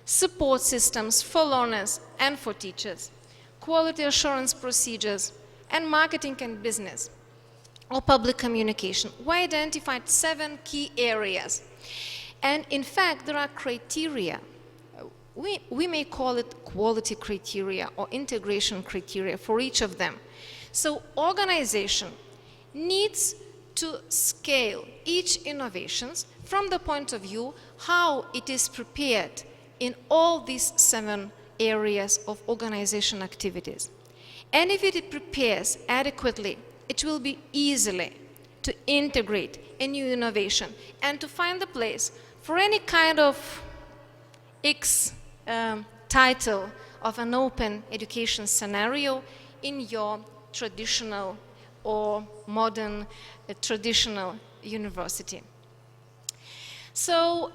support systems for learners and for teachers, quality assurance procedures, and marketing and business or public communication. We identified 7 key areas. And in fact, there are criteria. We may call it quality criteria or integration criteria for each of them. So organization needs to scale each innovations from the point of view how it is prepared in all these 7 areas of organization activities. And if it prepares adequately, it will be easily to integrate a new innovation and to find the place for any kind of title of an open education scenario in your traditional or modern traditional university. So,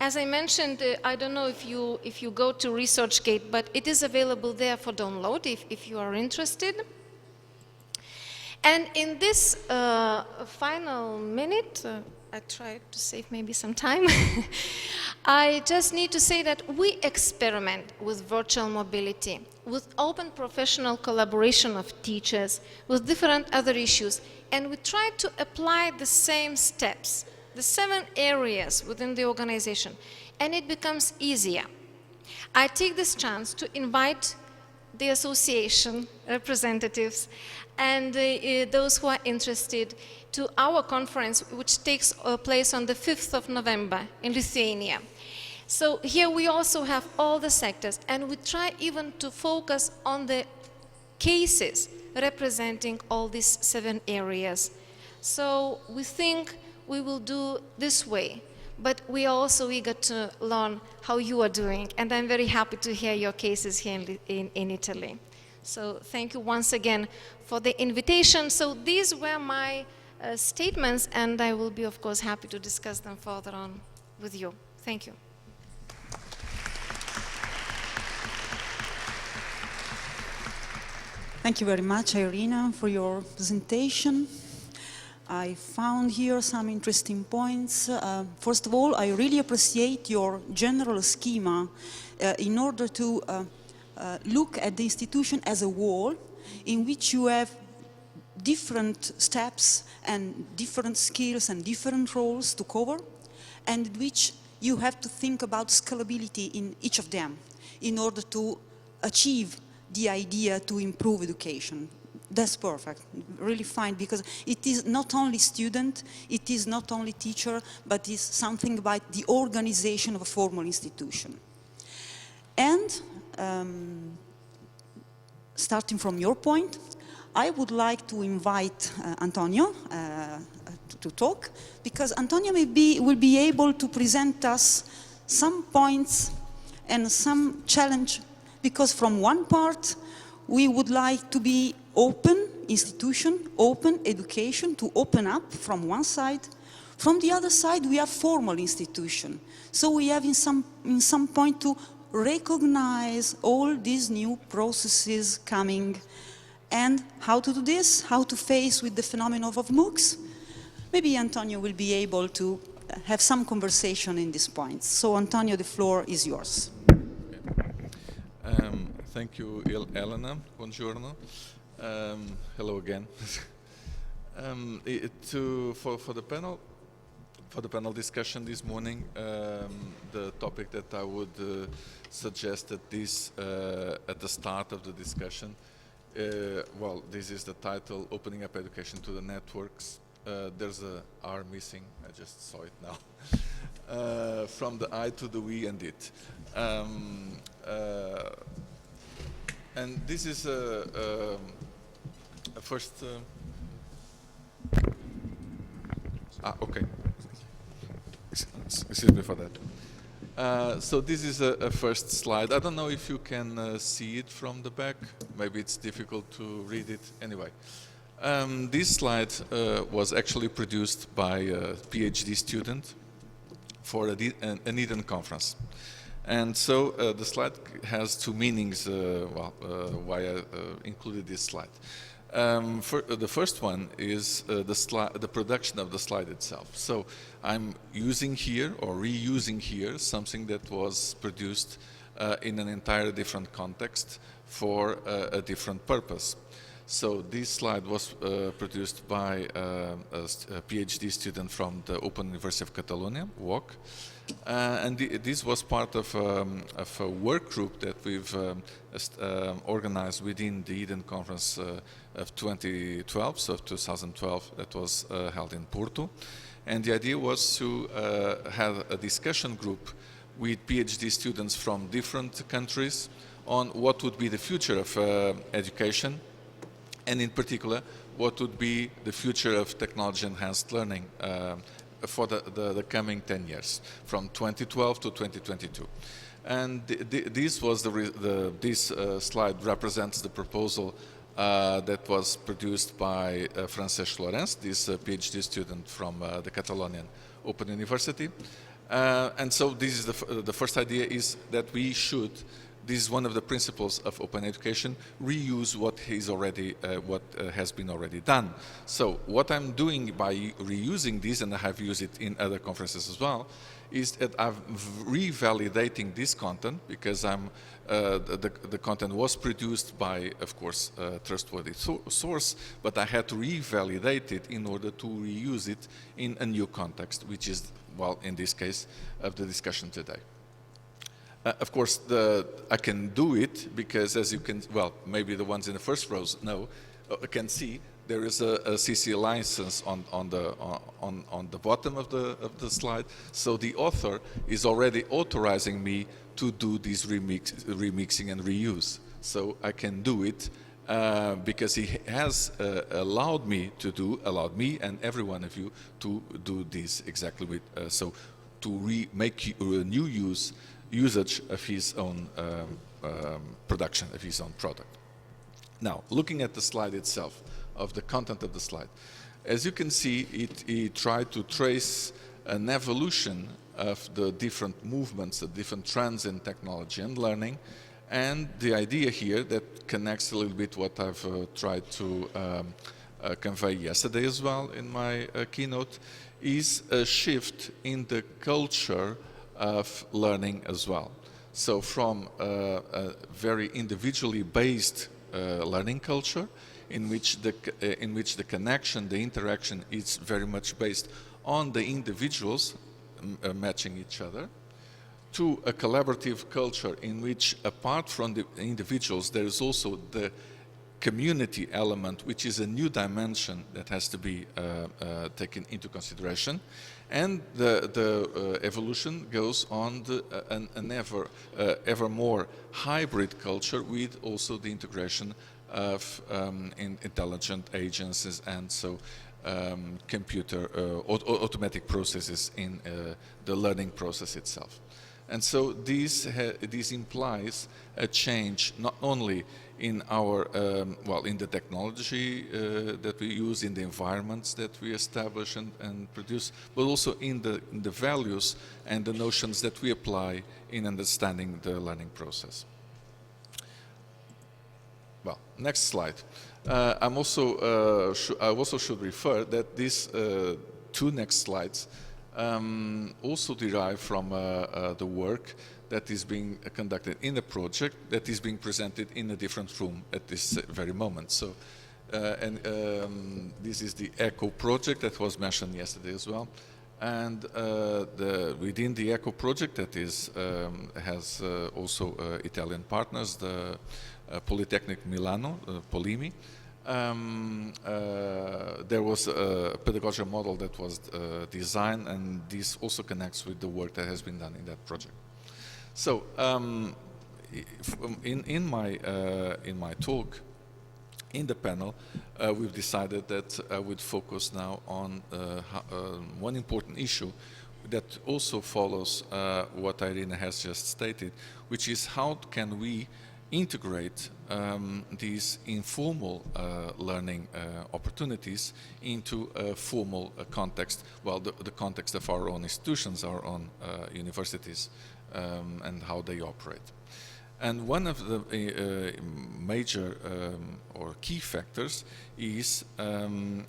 as I mentioned, I don't know if you go to ResearchGate, but it is available there for download if you are interested. And in this final minute, I tried to save maybe some time. I just need to say that we experiment with virtual mobility, with open professional collaboration of teachers, with different other issues, and we try to apply the same steps, the 7 areas within the organization, and it becomes easier. I take this chance to invite the association representatives and those who are interested to our conference, which takes place on the 5th of November in Lithuania. So here we also have all the sectors, and we try even to focus on the cases representing all these 7 areas. So we think we will do this way, but we are also eager to learn how you are doing, and I'm very happy to hear your cases here in Italy. So thank you once again for the invitation. So these were my statements, and I will be, of course, happy to discuss them further on with you. Thank you. Thank you very much, Airina, for your presentation. I found here some interesting points. First of all, I really appreciate your general schema in order to look at the institution as a whole, in which you have different steps and different skills and different roles to cover, and in which you have to think about scalability in each of them in order to achieve the idea to improve education. That's perfect, really fine, because it is not only student, it is not only teacher, but it's something about the organization of a formal institution. And starting from your point, I would like to invite Antonio to talk, because Antonio will be able to present us some points and some challenge, because from one part we would like to be open institution, open education, to open up from one side. From the other side we have formal institution. So we have in some point to recognize all these new processes coming, and how to do this, how to face with the phenomenon of MOOCs. Maybe Antonio will be able to have some conversation in these points. So Antonio, the floor is yours. Thank you, Elena. Buongiorno. Hello again. For the panel discussion this morning, the topic that I would suggest at the start of the discussion, well, this is the title, Opening Up Education to the Networks. There's a R missing, I just saw it now. From the I to the we and it. And this is a first... okay. Excuse me for that. So this is a first slide. I don't know if you can see it from the back. Maybe it's difficult to read it. Anyway, this slide was actually produced by a PhD student for an Eden conference. And so the slide has two meanings, why I included this slide. The first one is the production of the slide itself. So I'm using here, or reusing here, something that was produced in an entirely different context for a different purpose. So this slide was produced by a PhD student from the Open University of Catalonia, UOC. And this was part of a work group that we've organized within the Eden Conference of 2012, so 2012, that was held in Porto. And the idea was to have a discussion group with PhD students from different countries on what would be the future of education, and in particular, what would be the future of technology-enhanced learning for the coming 10 years, from 2012 to 2022. And this slide represents the proposal that was produced by Francesca, this PhD student from the Catalonian Open University. And so this is the first idea is that we should, this is one of the principles of open education, reuse what has been already done. So what I'm doing by reusing this, and I have used it in other conferences as well, is that I'm revalidating this content, because the content was produced by, of course, a trustworthy source, but I had to revalidate it in order to reuse it in a new context, which is, well, in this case, of the discussion today. Of course, I can do it because, as you can, well, maybe the ones in the first rows can see, there is a sie-l license on the bottom of the slide. So the author is already authorizing me to do this remixing and reuse. So I can do it because he has allowed me and every one of you to do this exactly with, so to make a new usage of his own production, of his own product. Now, looking at the slide itself, of the content of the slide, as you can see, it tried to trace an evolution of the different movements, the different trends in technology and learning, and the idea here that connects a little bit what I've tried to convey yesterday as well in my keynote, is a shift in the culture of learning as well. So from a very individually based learning culture, in which the connection, the interaction is very much based on the individuals matching each other, to a collaborative culture in which, apart from the individuals, there is also the community element, which is a new dimension that has to be taken into consideration. And the evolution goes on an ever more hybrid culture, with also the integration of intelligent agencies and so computer automatic processes in the learning process itself. And so this implies a change not only in our in the technology that we use, in the environments that we establish and produce, but also in the values and the notions that we apply in understanding the learning process. Well, next slide. I also should refer that these two next slides also derive from the work that is being conducted in a project that is being presented in a different room at this very moment. So, this is the ECHO project that was mentioned yesterday as well. And within the ECHO project, that is has also Italian partners, the Polytechnic Milano, Polimi. There was a pedagogical model that was designed, and this also connects with the work that has been done in that project. So, in my talk, in the panel, we've decided that I would focus now on one important issue that also follows what Airina has just stated, which is how can we integrate these informal learning opportunities into a formal context, well, the context of our own institutions, our own universities, and how they operate. And one of the major or key factors is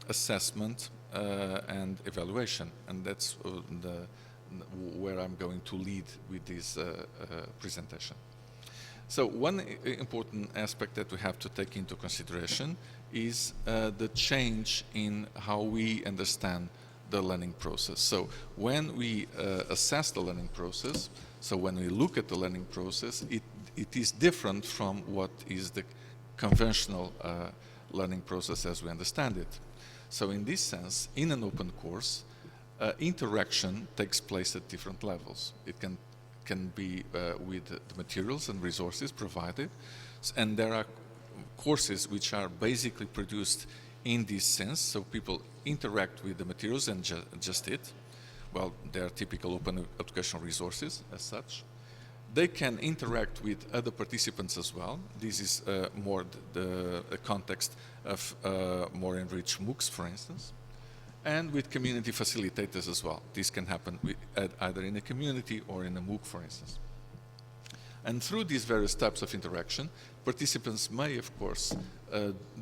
assessment and evaluation, and that's where I'm going to lead with this presentation. So one important aspect that we have to take into consideration is the change in how we understand the learning process. So when we assess the learning process, so when we look at the learning process, it is different from what is the conventional learning process as we understand it. So in this sense, in an open course, interaction takes place at different levels. It can be with the materials and resources provided, and there are courses which are basically produced in this sense, so people interact with the materials and just it. Well, they are typical open educational resources as such. They can interact with other participants as well. This is more the context of more enriched MOOCs, for instance, and with community facilitators as well. This can happen either in a community or in a MOOC, for instance. And through these various types of interaction, participants may, of course,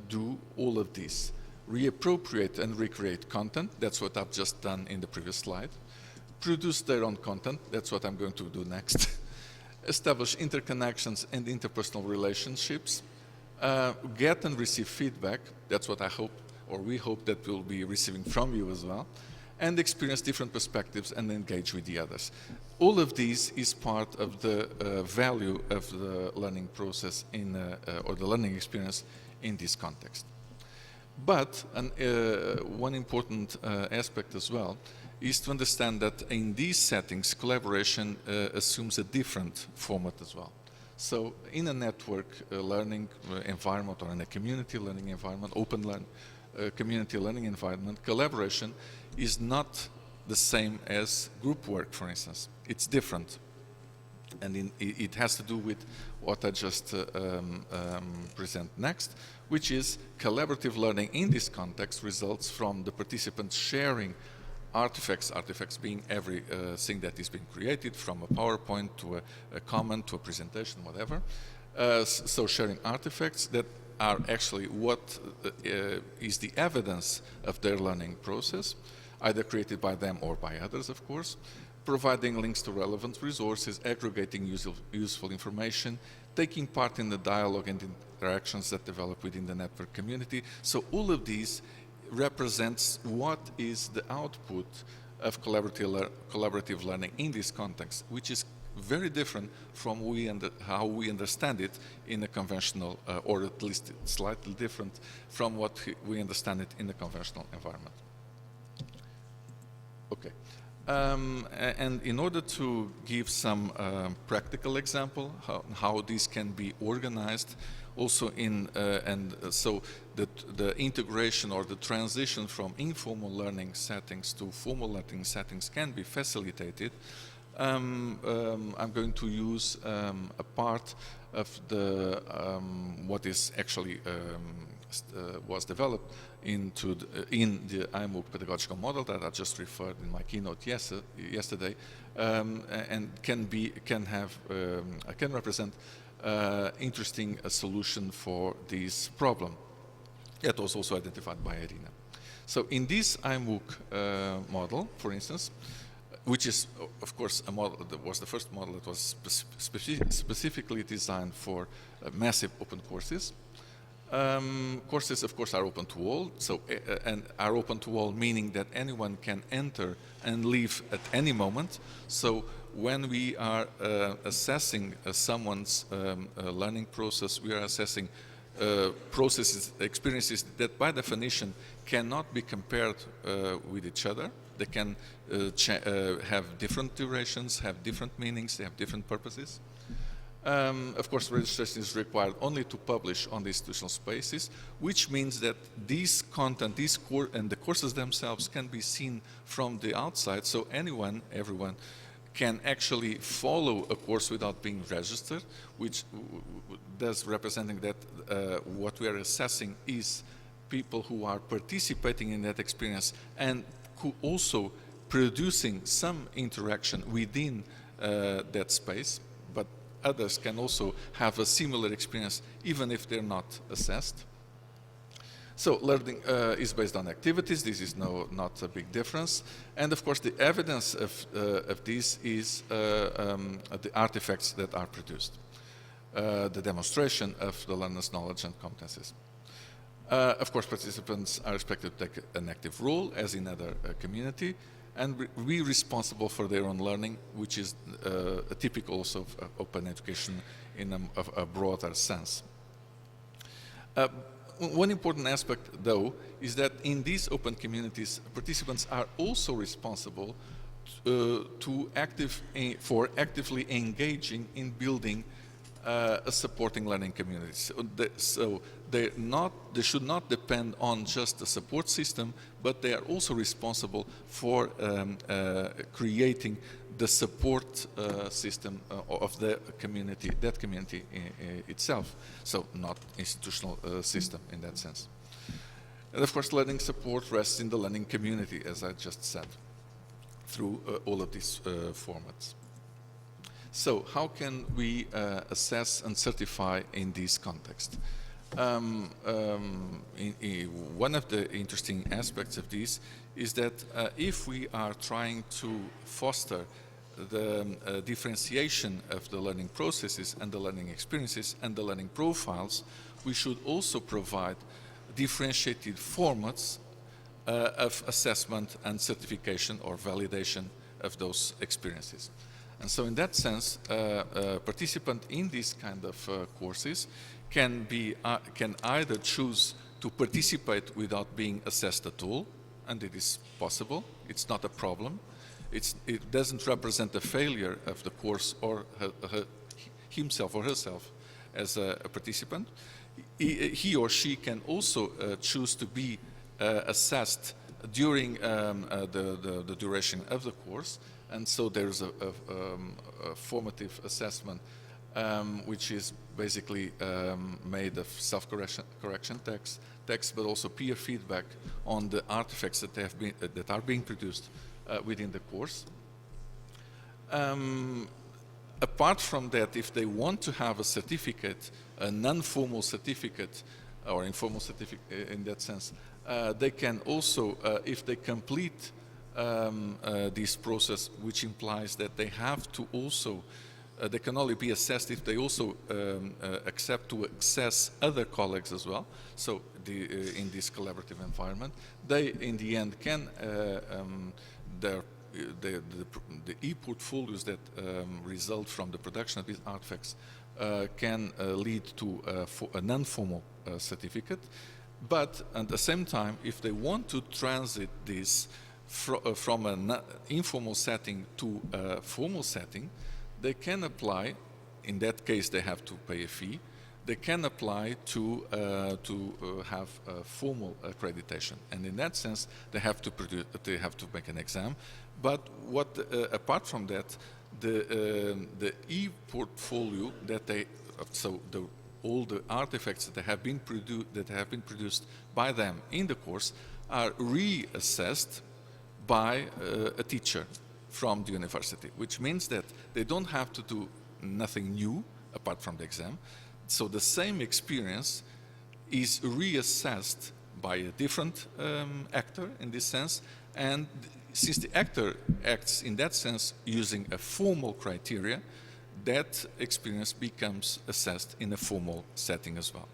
do all of this. Reappropriate and recreate content, that's what I've just done in the previous slide. Produce their own content, that's what I'm going to do next. Establish interconnections and interpersonal relationships. Get and receive feedback, that's what I hope, or we hope that we'll be receiving from you as well. And experience different perspectives and engage with the others. All of these is part of the value of the learning process or the learning experience in this context. But one important aspect as well is to understand that in these settings, collaboration assumes a different format as well. So in a network learning environment or in a community learning environment, community learning environment, collaboration is not the same as group work, for instance. It's different. And it has to do with what I just present next, which is collaborative learning in this context results from the participants sharing artifacts being everything that is being created, from a PowerPoint to a comment to a presentation, whatever. So sharing artifacts that are actually what is the evidence of their learning process, either created by them or by others, of course, providing links to relevant resources, aggregating useful information, taking part in the dialogue and interactions that develop within the network community. So all of these represents what is the output of collaborative learning in this context, which is very different from how we understand it in a conventional, or at least slightly different from what we understand it in the conventional environment. Okay. And in order to give some practical example how this can be organized, also so the integration or the transition from informal learning settings to formal learning settings can be facilitated. I'm going to use a part of the what is actually was developed in the em&m pedagogical model that I just referred in my keynote yesterday, and can represent interesting solution for this problem. That was also identified by Airina. So in this em&m model, for instance, which is, of course, a model that was the first model that was specifically designed for massive open courses. Courses, of course, are open to all, and are open to all, meaning that anyone can enter and leave at any moment. So when we are assessing someone's learning process, we are assessing experiences that by definition cannot be compared with each other. They can have different durations, have different meanings, they have different purposes. Of course, registration is required only to publish on the institutional spaces, which means that these content, and the courses themselves can be seen from the outside, so everyone can actually follow a course without being registered, which does representing that what we are assessing is people who are participating in that experience and who also producing some interaction within that space, but others can also have a similar experience even if they're not assessed. So learning is based on activities. This is not a big difference. And of course, the evidence of this is the artifacts that are produced, the demonstration of the learner's knowledge and competencies. Of course, participants are expected to take an active role, as in other community, and be responsible for their own learning, which is typical also of open education in a broader sense. One important aspect, though, is that in these open communities, participants are also responsible for actively engaging in building a supporting learning community. So they should not depend on just the support system, but they are also responsible for creating the support system of the community, that community itself. So not institutional system in that sense. And of course, learning support rests in the learning community, as I just said, through all of these formats. So how can we assess and certify in this context? One of the interesting aspects of this is that if we are trying to foster the differentiation of the learning processes and the learning experiences and the learning profiles, we should also provide differentiated formats of assessment and certification or validation of those experiences. And so in that sense, a participant in these kind of courses can either choose to participate without being assessed at all, and it is possible, it's not a problem. It doesn't represent a failure of the course or himself or herself as a participant. He or she can also choose to be assessed during the duration of the course, and so there's a formative assessment which is basically made of self-correction text, but also peer feedback on the artifacts that are being produced within the course. Apart from that, if they want to have a certificate, a non-formal certificate, or informal certificate in that sense, they can also, if they complete this process, which implies that they have to also, they can only be assessed if they also accept to access other colleagues as well. So in this collaborative environment, they in the end can, the e-portfolios that result from the production of these artifacts can lead to a non-formal certificate. But at the same time, if they want to transit this from an informal setting to a formal setting, they can apply. In that case, they have to pay a fee. They can apply to have a formal accreditation, and in that sense, they have to make an exam. But apart from that, the e-portfolio that all the artifacts that have been produced by them in the course are reassessed by a teacher from the university, which means that they don't have to do nothing new apart from the exam. So the same experience is reassessed by a different actor in this sense, and since the actor acts in that sense using a formal criteria, that experience becomes assessed in a formal setting as well.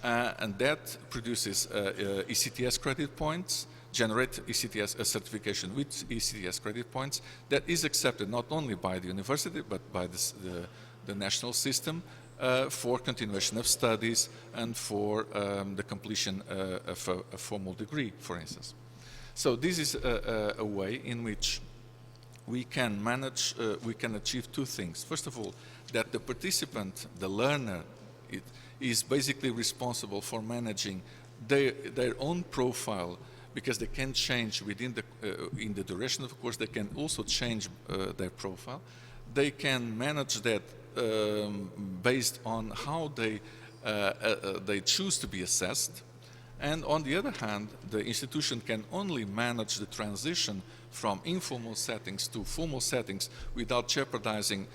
And that produces ECTS credit points, generate ECTS certification with ECTS credit points that is accepted not only by the university but by the national system for continuation of studies and for the completion of a formal degree, for instance. So this is a way in which we can manage, we can achieve two things. First of all, that the participant, the learner, is basically responsible for managing their own profile, because they can change within the, in the duration of the course, they can also change their profile. They can manage that based on how they choose to be assessed. And on the other hand, the institution can only manage the transition from informal settings to formal settings without jeopardizing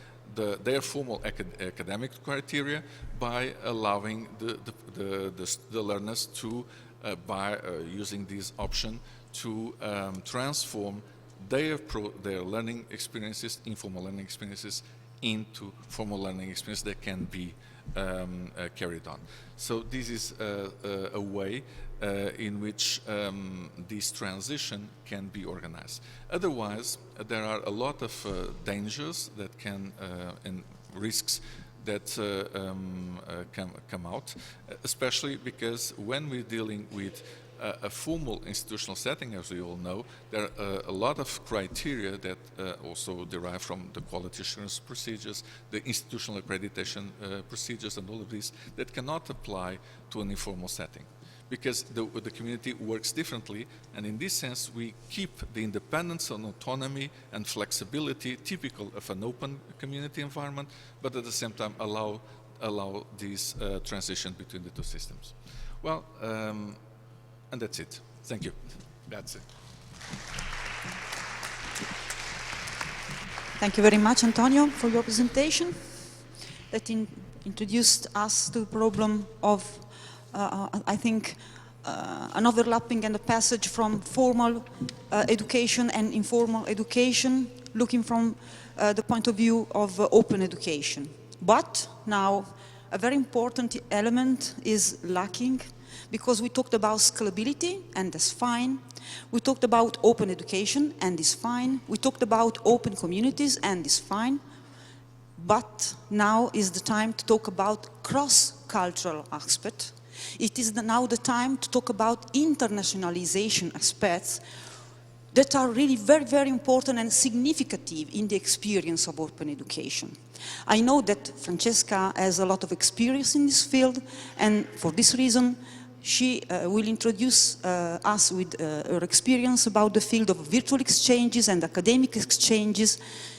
their formal academic criteria by allowing the learners to, by using this option, to transform their learning experiences, informal learning experiences, into formal learning experiences that can be carried on. So this is a way in which this transition can be organized. Otherwise, there are a lot of dangers that can and risks that come out, especially because when we're dealing with a formal institutional setting, as we all know, there are a lot of criteria that also derive from the quality assurance procedures, the institutional accreditation procedures, and all of these that cannot apply to an informal setting, because the community works differently, and in this sense we keep the independence and autonomy and flexibility typical of an open community environment, but at the same time allow this transition between the two systems. Well, and that's it. Thank you. That's it. Thank you very much, Antonio, for your presentation that introduced us to the problem of, I think, an overlapping and a passage from formal education and informal education, looking from the point of view of open education. But now, a very important element is lacking, because we talked about scalability, and that's fine. We talked about open education, and it's fine. We talked about open communities, and it's fine. But now is the time to talk about cross-cultural aspect. It is now the time to talk about internationalization aspects that are really very, very important and significant in the experience of open education. I know that Francesca has a lot of experience in this field, and for this reason, she will introduce us with her experience about the field of virtual exchanges and academic exchanges.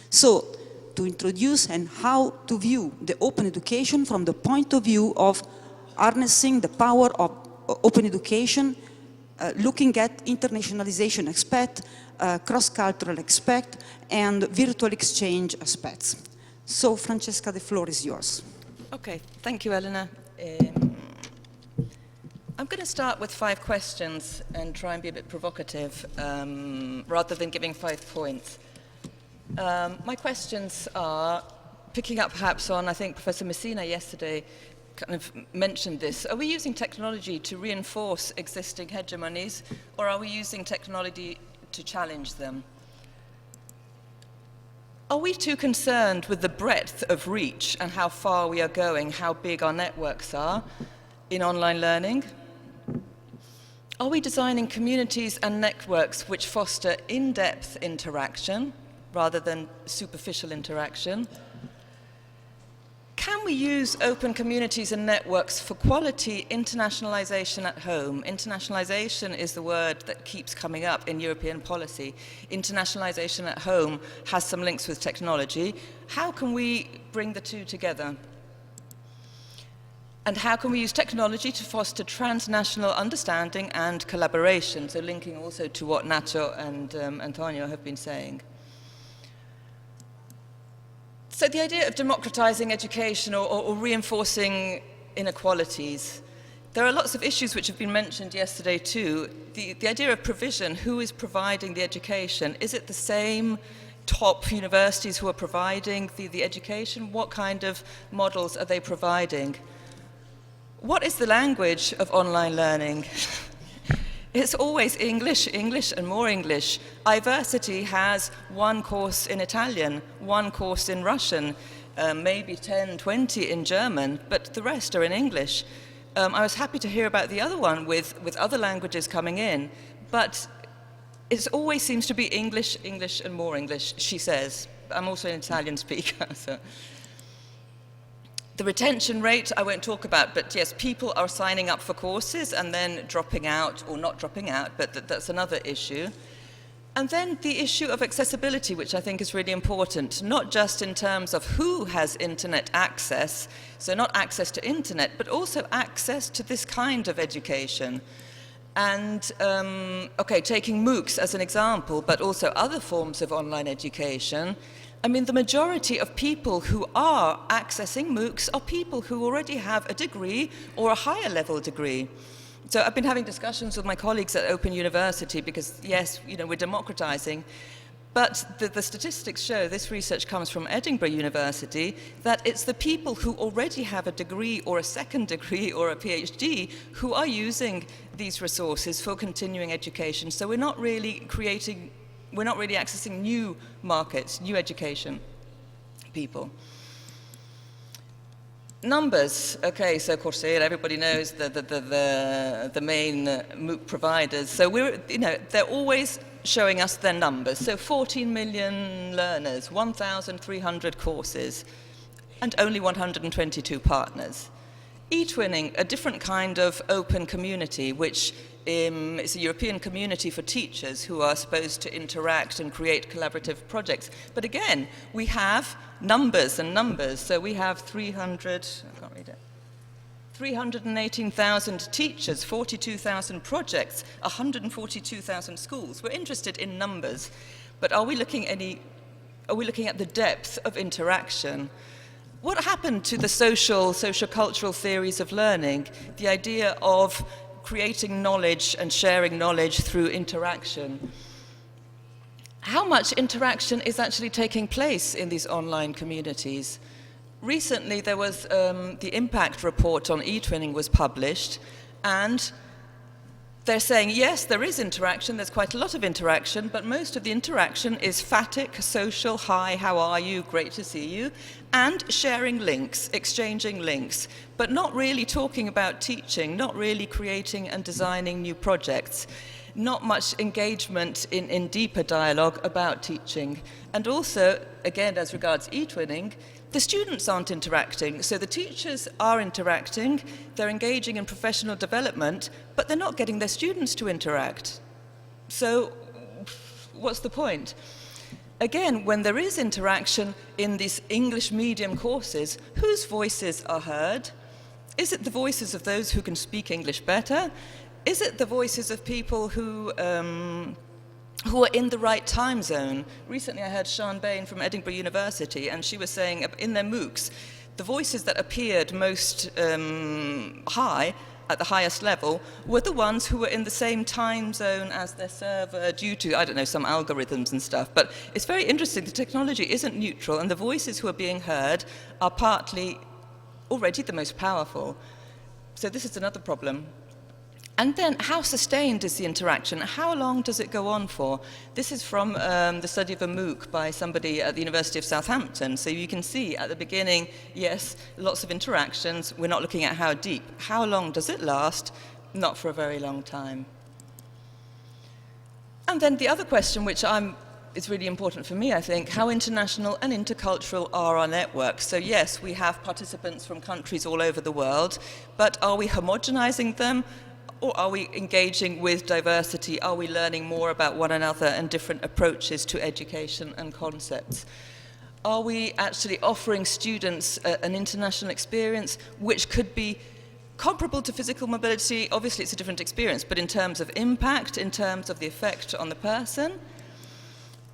So, to introduce and how to view the open education from the point of view of harnessing the power of open education, looking at internationalization aspect, cross-cultural aspect, and virtual exchange aspects. So, Francesca, the floor is yours. Okay, thank you, Elena. I'm going to start with 5 questions and try and be a bit provocative rather than giving 5 points. My questions are, picking up perhaps on, I think Professor Messina yesterday kind of mentioned this, are we using technology to reinforce existing hegemonies, or are we using technology to challenge them? Are we too concerned with the breadth of reach and how far we are going, how big our networks are in online learning? Are we designing communities and networks which foster in-depth interaction rather than superficial interaction? Can we use open communities and networks for quality internationalization at home? Internationalization is the word that keeps coming up in European policy. Internationalization at home has some links with technology. How can we bring the two together? And how can we use technology to foster transnational understanding and collaboration? So linking also to what Nacho and Antonio have been saying. So the idea of democratizing education or reinforcing inequalities, there are lots of issues which have been mentioned yesterday too. The idea of provision, who is providing the education? Is it the same top universities who are providing the education? What kind of models are they providing? What is the language of online learning? It's always English, English and more English. Iversity has one course in Italian, one course in Russian, maybe 10, 20 in German, but the rest are in English. I was happy to hear about the other one with other languages coming in, but it always seems to be English, English and more English, she says. I'm also an Italian speaker, so. The retention rate I won't talk about, but yes, people are signing up for courses and then dropping out, or not dropping out, but that's another issue. And then the issue of accessibility, which I think is really important, not just in terms of who has internet access, so not access to internet, but also access to this kind of education. And, okay, taking MOOCs as an example, but also other forms of online education, I mean, the majority of people who are accessing MOOCs are people who already have a degree or a higher level degree. So I've been having discussions with my colleagues at Open University because, yes, you know, we're democratizing, but the statistics show, this research comes from Edinburgh University, that it's the people who already have a degree or a second degree or a PhD who are using these resources for continuing education. So we're not really accessing new markets, new education people. Numbers, okay, so Coursera, everybody knows the main MOOC providers. So they're always showing us their numbers. So 14 million learners, 1,300 courses, and only 122 partners. eTwinning, a different kind of open community, which is a European community for teachers who are supposed to interact and create collaborative projects. But again, we have numbers and numbers. So we have 318,000 teachers, 42,000 projects, 142,000 schools. We're interested in numbers, but are we looking at the depth of interaction? What happened to the social-cultural theories of learning, the idea of creating knowledge and sharing knowledge through interaction? How much interaction is actually taking place in these online communities? Recently, there was the impact report on eTwinning was published, and they're saying, yes, there is interaction, there's quite a lot of interaction, but most of the interaction is phatic, social, hi, how are you, great to see you, and sharing links, exchanging links, but not really talking about teaching, not really creating and designing new projects, not much engagement in deeper dialogue about teaching. And also, again, as regards eTwinning, the students aren't interacting, so the teachers are interacting, they're engaging in professional development, but they're not getting their students to interact. So what's the point? Again, when there is interaction in these English medium courses, whose voices are heard? Is it the voices of those who can speak English better? Is it the voices of people who are in the right time zone? Recently I heard Sian Bain from Edinburgh University, and she was saying in their MOOCs, the voices that appeared most high, at the highest level, were the ones who were in the same time zone as their server due to, I don't know, some algorithms and stuff. But it's very interesting, the technology isn't neutral, and the voices who are being heard are partly already the most powerful. So this is another problem. And then, how sustained is the interaction? How long does it go on for? This is from the study of a MOOC by somebody at the University of Southampton. So you can see at the beginning, yes, lots of interactions. We're not looking at how deep. How long does it last? Not for a very long time. And then the other question, which is really important for me, I think, how international and intercultural are our networks? So yes, we have participants from countries all over the world, but are we homogenizing them? Or are we engaging with diversity? Are we learning more about one another and different approaches to education and concepts? Are we actually offering students an international experience which could be comparable to physical mobility? Obviously it's a different experience, but in terms of impact, in terms of the effect on the person,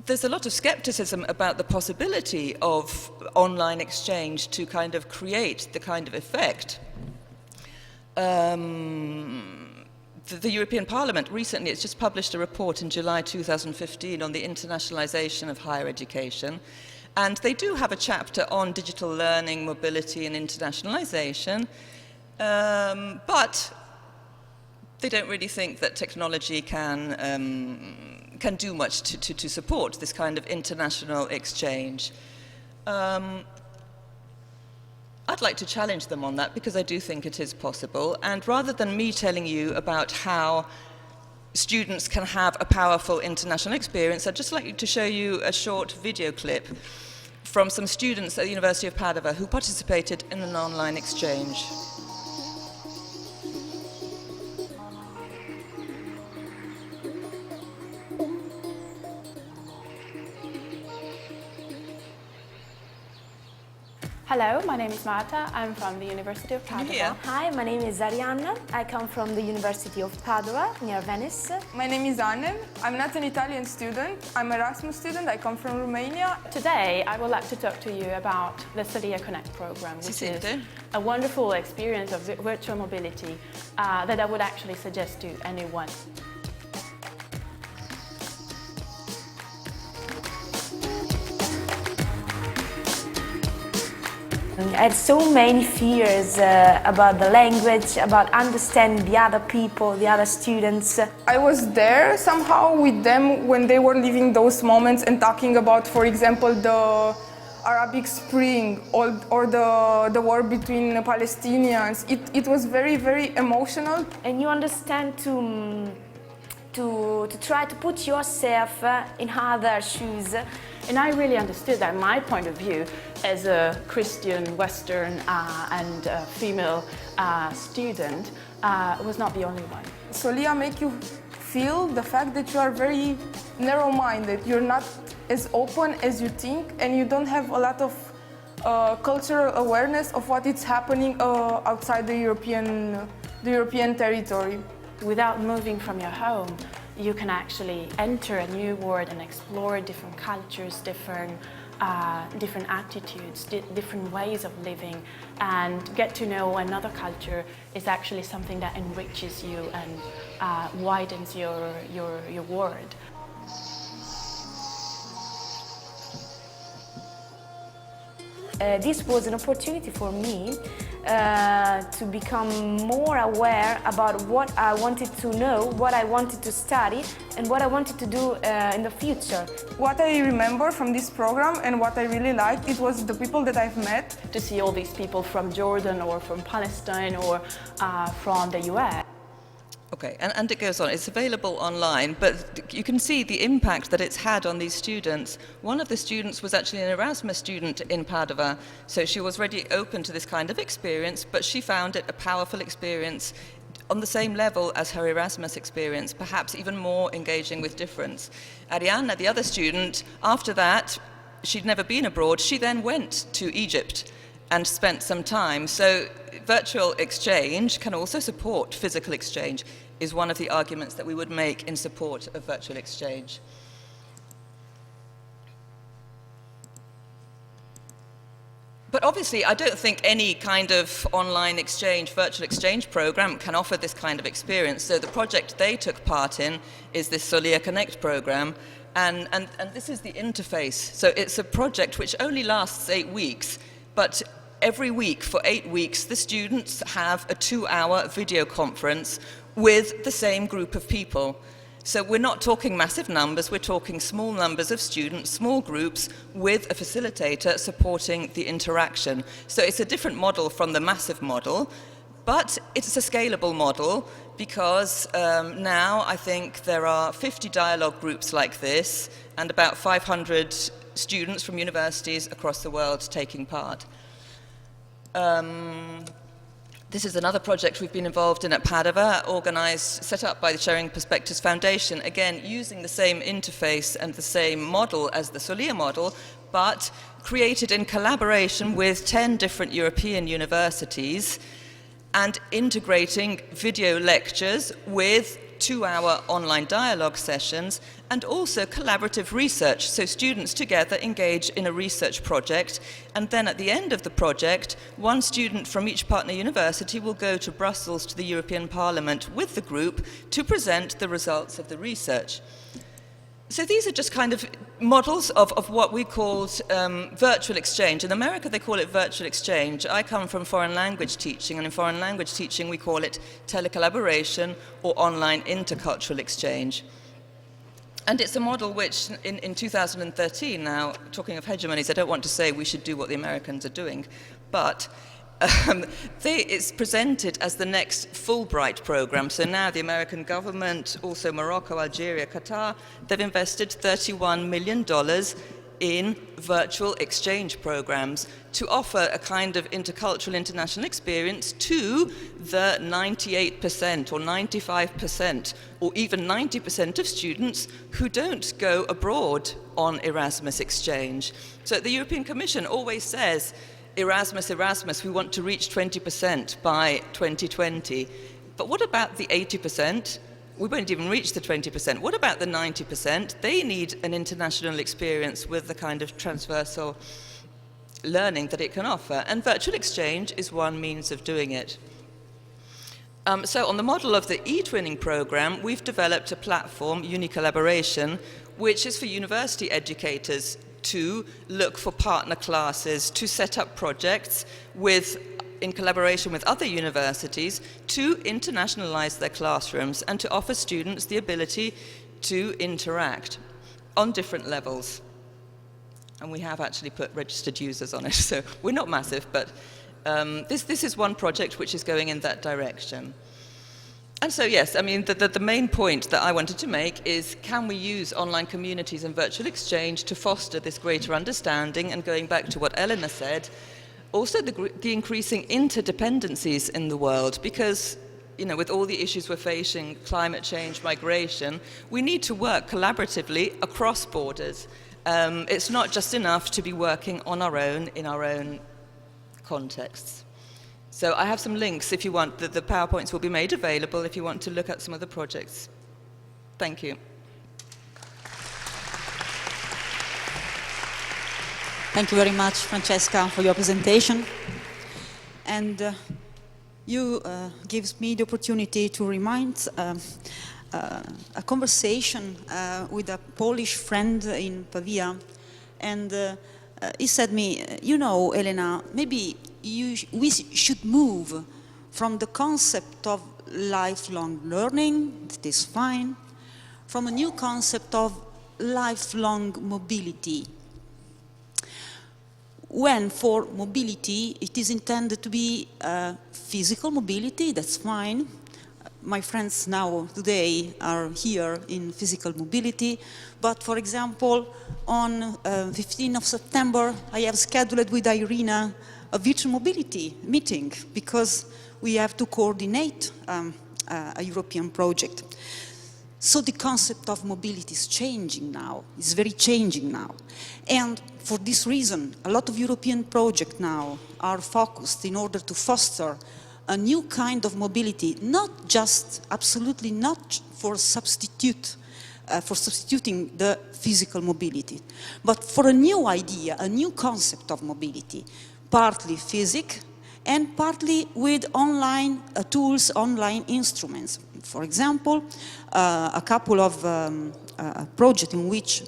there's a lot of skepticism about the possibility of online exchange to kind of create the kind of effect. The European Parliament recently, it's just published a report in July 2015 on the internationalization of higher education. And they do have a chapter on digital learning, mobility, and internationalization. But they don't really think that technology can do much to support this kind of international exchange. I'd like to challenge them on that because I do think it is possible. And rather than me telling you about how students can have a powerful international experience, I'd just like to show you a short video clip. from some students at the University of Padova who participated in an online exchange. Hello, my name is Marta. I'm from the University of Can you Padova. hear? Hi, my name is Airina. I come from the University of Padova, near Venice. My name is Anne. I'm not an Italian student. I'm an Erasmus student. I come from Romania. Today, I would like to talk to you about the Studia Connect program, which is a wonderful experience of virtual mobility that I would actually suggest to anyone. I had so many fears about the language, about understanding the other people, the other students. I was there somehow with them when they were living those moments and talking about, for example, the Arabic Spring or the war between the Palestinians. It was very, very emotional. And you understand to try to put yourself in other shoes. And I really understood that my point of view as a Christian, Western and female student was not the only one. Solia make you feel the fact that you are very narrow-minded. You're not as open as you think, and you don't have a lot of cultural awareness of what is happening outside the European territory. Without moving from your home, you can actually enter a new world and explore different cultures, different attitudes, different ways of living, and get to know another culture is actually something that enriches you and widens your world. This was an opportunity for me to become more aware about what I wanted to know, what I wanted to study, and what I wanted to do in the future. What I remember from this program and what I really liked, it was the people that I've met. To see all these people from Jordan or from Palestine or from the US. Okay, and it goes on. It's available online, but you can see the impact that it's had on these students. One of the students was actually an Erasmus student in Padova, so she was already open to this kind of experience, but she found it a powerful experience on the same level as her Erasmus experience, perhaps even more engaging with difference. Arianna, the other student, after that, she'd never been abroad. She then went to Egypt and spent some time. So virtual exchange can also support physical exchange, is one of the arguments that we would make in support of virtual exchange. But obviously, I don't think any kind of online exchange, virtual exchange program can offer this kind of experience. So the project they took part in is this Studia Connect program, and this is the interface. So it's a project which only lasts 8 weeks, but every week for 8 weeks, the students have a 2-hour video conference with the same group of people. So we're not talking massive numbers, we're talking small numbers of students, small groups, with a facilitator supporting the interaction. So it's a different model from the massive model, but it's a scalable model because now I think there are 50 dialogue groups like this and about 500 students from universities across the world taking part. This is another project we've been involved in at Padova, organized, set up by the Sharing Perspectives Foundation, again, using the same interface and the same model as the Solia model, but created in collaboration with 10 different European universities and integrating video lectures with 2-hour online dialogue sessions and also collaborative research. So students together engage in a research project, and then at the end of the project, one student from each partner university will go to Brussels to the European Parliament with the group to present the results of the research. So these are just kind of models of what we called virtual exchange. In America, they call it virtual exchange. I come from foreign language teaching, and in foreign language teaching, we call it telecollaboration or online intercultural exchange. And it's a model which, in 2013 now, talking of hegemonies, I don't want to say we should do what the Americans are doing, but it's presented as the next Fulbright program. So now the American government, also Morocco, Algeria, Qatar, they've invested $31 million in virtual exchange programs to offer a kind of intercultural international experience to the 98% or 95% or even 90% of students who don't go abroad on Erasmus exchange. So the European Commission always says, Erasmus, Erasmus, we want to reach 20% by 2020. But what about the 80%? We won't even reach the 20%. What about the 90%? They need an international experience with the kind of transversal learning that it can offer. And virtual exchange is one means of doing it. So on the model of the eTwinning program, we've developed a platform, UniCollaboration, which is for university educators to look for partner classes, to set up projects in collaboration with other universities to internationalize their classrooms and to offer students the ability to interact on different levels. And we have actually put registered users on it, so we're not massive, but this is one project which is going in that direction. And so yes, I mean, the main point that I wanted to make is, can we use online communities and virtual exchange to foster this greater understanding? And going back to what Elena said, also the increasing interdependencies in the world, because, you know, with all the issues we're facing, climate change, migration, we need to work collaboratively across borders. It's not just enough to be working on our own, in our own contexts. So I have some links if you want. The PowerPoints will be made available if you want to look at some of the projects. Thank you. Thank you very much, Francesca, for your presentation. And you gives me the opportunity to remind a conversation with a Polish friend in Pavia. And he said me, you know, Elena, maybe we should move from the concept of lifelong learning, that is fine, from a new concept of lifelong mobility. When for mobility it is intended to be physical mobility, that's fine. My friends now today are here in physical mobility, but for example, on 15th of September, I have scheduled with Airina a virtual mobility meeting because we have to coordinate a European project. So the concept of mobility is changing now, it's very changing now. And for this reason, a lot of European projects now are focused in order to foster a new kind of mobility, not just, absolutely not for substituting the physical mobility, but for a new idea, a new concept of mobility, partly physical and partly with online tools, online instruments. For example, a couple of projects in which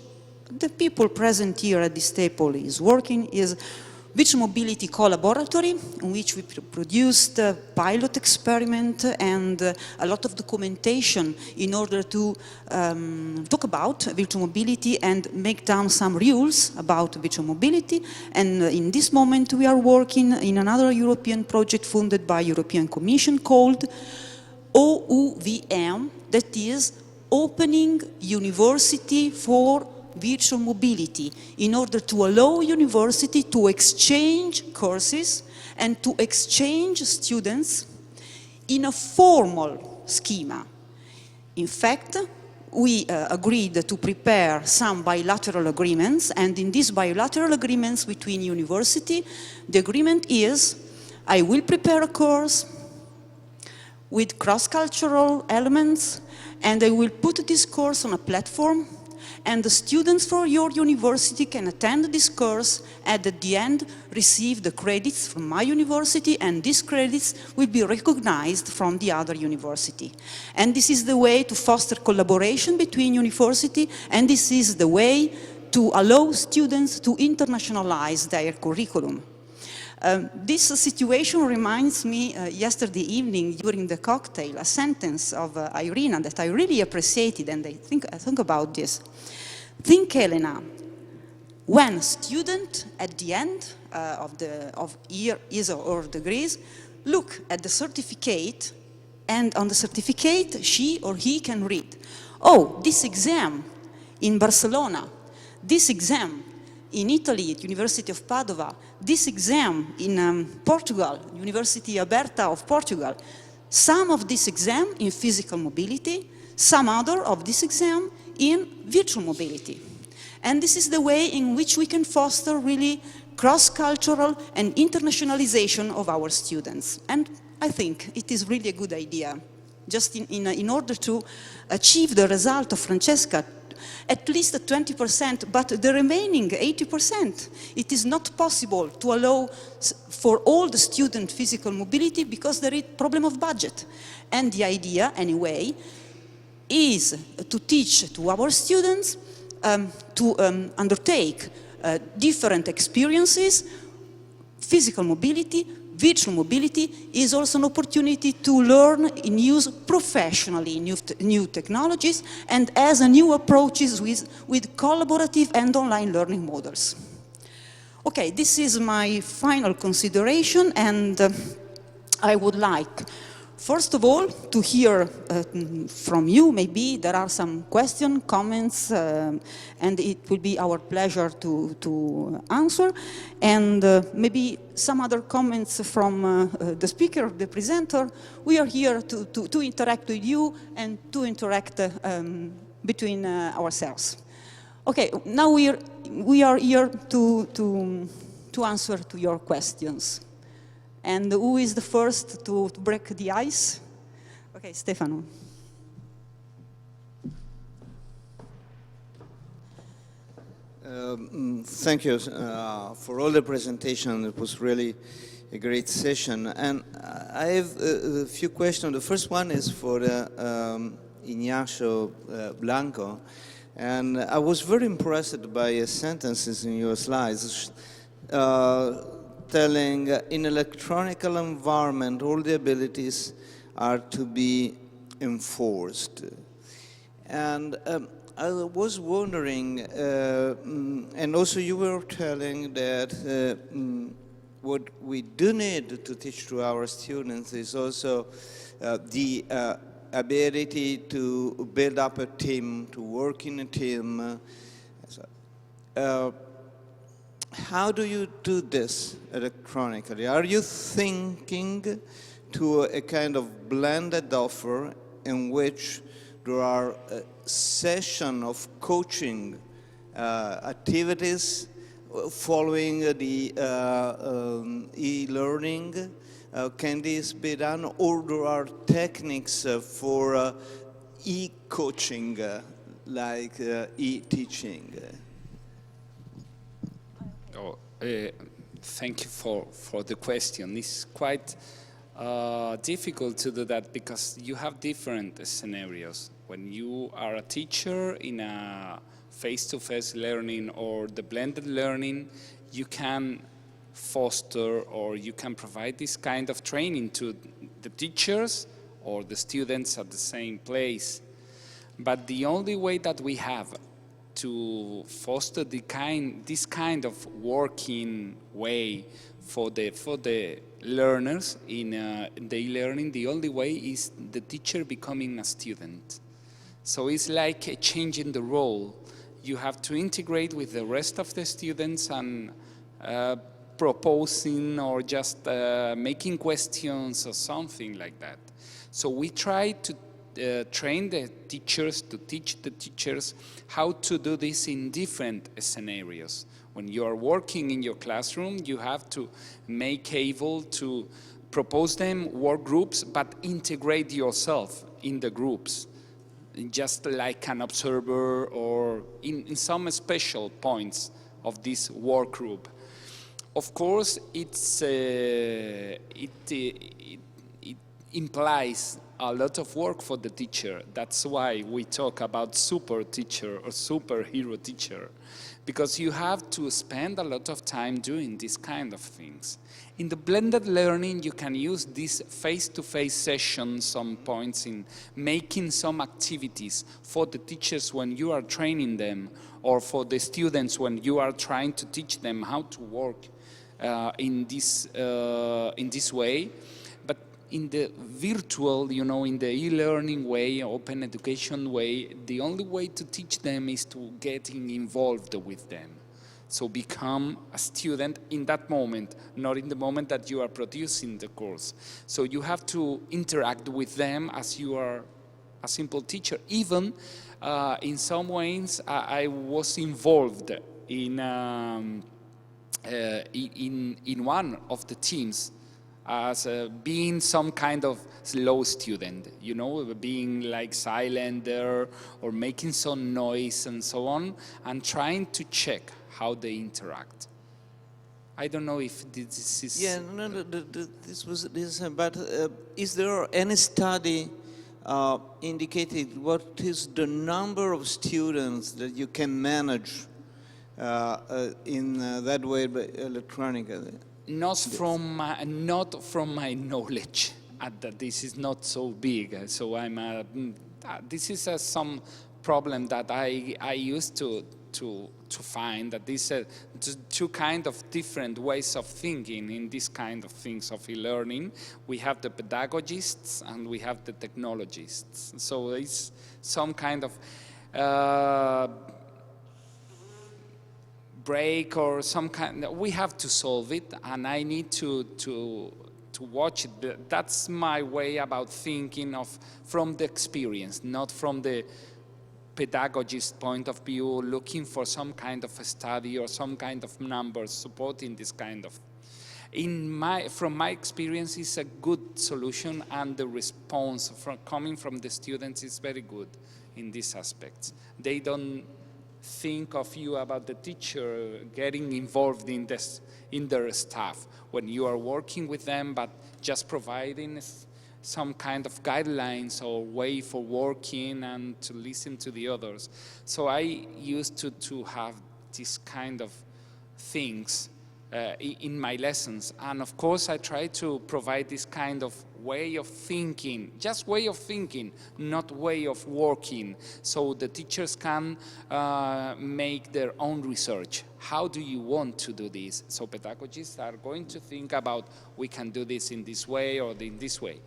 the people present here at this table is working is Virtual Mobility Collaboratory, in which we produced a pilot experiment and a lot of documentation in order to talk about virtual mobility and make down some rules about virtual mobility. And in this moment we are working in another European project funded by European Commission called OUVM, that is Opening University for Virtual Mobility, in order to allow university to exchange courses and to exchange students in a formal schema. In fact, we agreed to prepare some bilateral agreements, and in these bilateral agreements between university, the agreement is, I will prepare a course with cross-cultural elements, and I will put this course on a platform, and the students for your university can attend this course and at the end receive the credits from my university, and these credits will be recognized from the other university. And this is the way to foster collaboration between university, and this is the way to allow students to internationalize their curriculum. This situation reminds me yesterday evening during the cocktail, a sentence of Airina that I really appreciated, and I think about this. Think, Elena, when student at the end of year his or degrees look at the certificate, and on the certificate she or he can read, oh, this exam in Barcelona, this exam in Italy, at University of Padova, this exam in Portugal, University Aberta of Portugal, some of this exam in physical mobility, some other of this exam in virtual mobility. And this is the way in which we can foster really cross-cultural and internationalization of our students. And I think it is really a good idea, just in order to achieve the result of Francesca, at least 20%, but the remaining 80%, it is not possible to allow for all the student physical mobility because there is a problem of budget. And the idea, anyway, is to teach to our students to undertake different experiences. Physical mobility, virtual mobility is also an opportunity to learn and use professionally new technologies and as a new approaches with collaborative and online learning models. Okay, this is my final consideration, and I would like, first of all, to hear from you. Maybe there are some questions, comments, and it will be our pleasure to answer. And maybe some other comments from the speaker, the presenter. We are here to interact with you and to interact between ourselves. Okay, now we are here to answer to your questions. And who is the first to break the ice? Okay, Stefano. Thank you for all the presentation. It was really a great session. And I have a few questions. The first one is for Ignacio Blanco. And I was very impressed by sentences in your slides telling in electronical environment all the abilities are to be enforced. And I was wondering, and also you were telling that what we do need to teach to our students is also the ability to build up a team, to work in a team. How do you do this electronically? Are you thinking to a kind of blended offer in which there are a session of coaching activities following the e-learning? Can this be done, or there are techniques for e-coaching, like e-teaching? Thank you for the question. It's quite difficult to do that because you have different scenarios. When you are a teacher in a face-to-face learning or the blended learning, you can foster or you can provide this kind of training to the teachers or the students at the same place. But the only way that we have to foster this kind of working way for the learners in the e-learning, the only way is the teacher becoming a student. So it's like changing the role. You have to integrate with the rest of the students and proposing or just making questions or something like that. So we try to train the teachers, to teach the teachers how to do this in different scenarios. When you are working in your classroom, you have to make able to propose them work groups, but integrate yourself in the groups, just like an observer or in some special points of this work group. Of course, it implies a lot of work for the teacher. That's why we talk about super teacher or superhero teacher, because you have to spend a lot of time doing this kind of things. In the blended learning, you can use these face-to-face sessions, some points in making some activities for the teachers when you are training them, or for the students when you are trying to teach them how to work in this way. But in the virtual, in the e-learning way, open education way, the only way to teach them is to get involved with them. So become a student in that moment, not in the moment that you are producing the course. So you have to interact with them as you are a simple teacher. Even in some ways, I was involved in one of the teams as being some kind of slow student, you know, being like silent there or making some noise and so on, and trying to check how they interact. I don't know if this is... Yeah, but is there any study indicated what is the number of students that you can manage in that way electronically? Not from my knowledge. That this is not so big. So this is some problem that I used to find, that these are two kind of different ways of thinking in this kind of things of e-learning. We have the pedagogists and we have the technologists. So it's some kind of break or some kind. We have to solve it, and I need to watch it. That's my way about thinking of from the experience, not from the pedagogist point of view, looking for some kind of a study or some kind of numbers supporting this kind of. From my experience, it's a good solution, and the response coming from the students is very good in these aspects. They don't think of you about the teacher getting involved in this, in their staff when you are working with them, but just providing some kind of guidelines or way for working and to listen to the others. So I used to have this kind of things in my lessons. And of course I try to provide this kind of way of thinking, just way of thinking, not way of working, so the teachers can make their own research. How do you want to do this? So pedagogists are going to think about, we can do this in this way or in this way.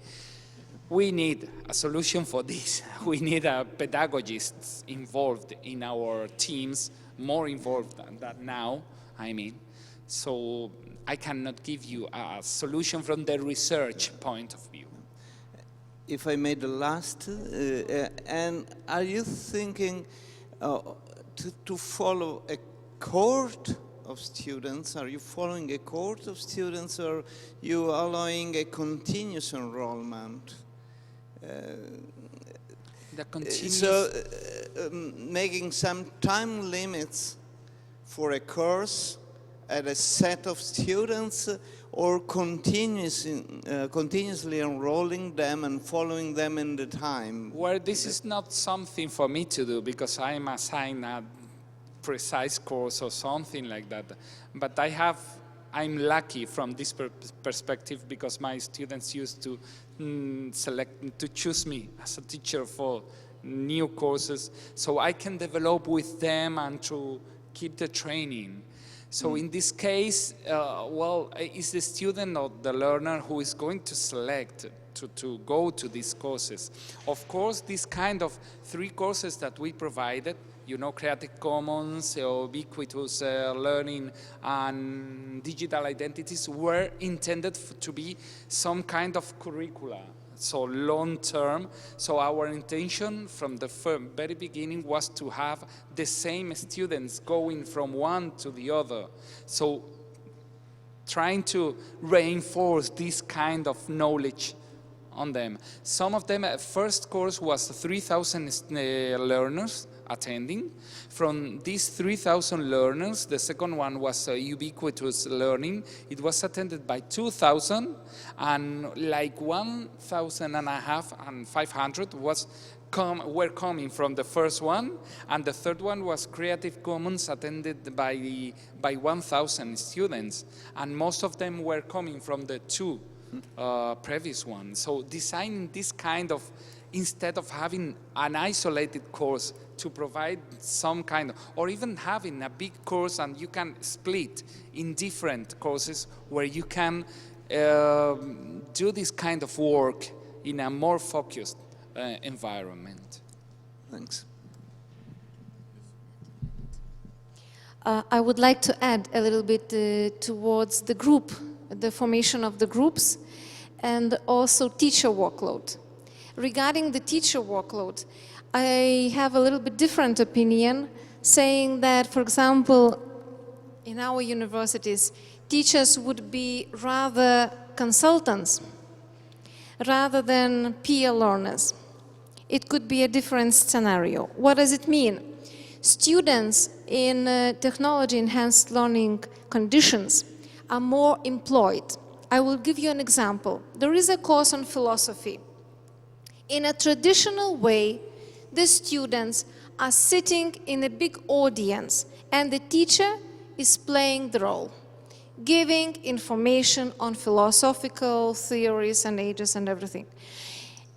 We need a solution for this. We need pedagogists involved in our teams, more involved than that now, I mean. So I cannot give you a solution from the research point of view. If I made the last, and are you thinking to follow a cohort of students? Are you following a cohort of students, or you allowing a continuous enrollment? The continuous... So making some time limits for a course at a set of students, or continuously enrolling them and following them in the time? Well, this is not something for me to do, because I'm assigned a precise course or something like that. But I'm lucky from this perspective, because my students used to choose me as a teacher for new courses, so I can develop with them and to keep the training. So in this case, well, it's the student or the learner who is going to select to go to these courses. Of course, these kind of 3 courses that we provided, you know, Creative Commons, ubiquitous learning, and digital identities, were intended to be some kind of curricula, so long term. So our intention from the very beginning was to have the same students going from one to the other. So trying to reinforce this kind of knowledge on them. Some of them, first course was 3,000 learners attending. From these 3,000 learners, the second one was ubiquitous learning. It was attended by 2,000, and like 1,500 were coming from the first one, and the third one was Creative Commons, attended by 1,000 students, and most of them were coming from the 2 previous ones. So designing this kind of, instead of having an isolated course, to provide some kind of, or even having a big course and you can split in different courses where you can do this kind of work in a more focused environment. Thanks. I would like to add a little bit towards the group, the formation of the groups, and also teacher workload. Regarding the teacher workload, I have a little bit different opinion, saying that, for example, in our universities, teachers would be rather consultants rather than peer learners. It could be a different scenario. What does it mean? Students in technology-enhanced learning conditions are more employed. I will give you an example. There is a course on philosophy. In a traditional way, the students are sitting in a big audience and the teacher is playing the role, giving information on philosophical theories and ages and everything.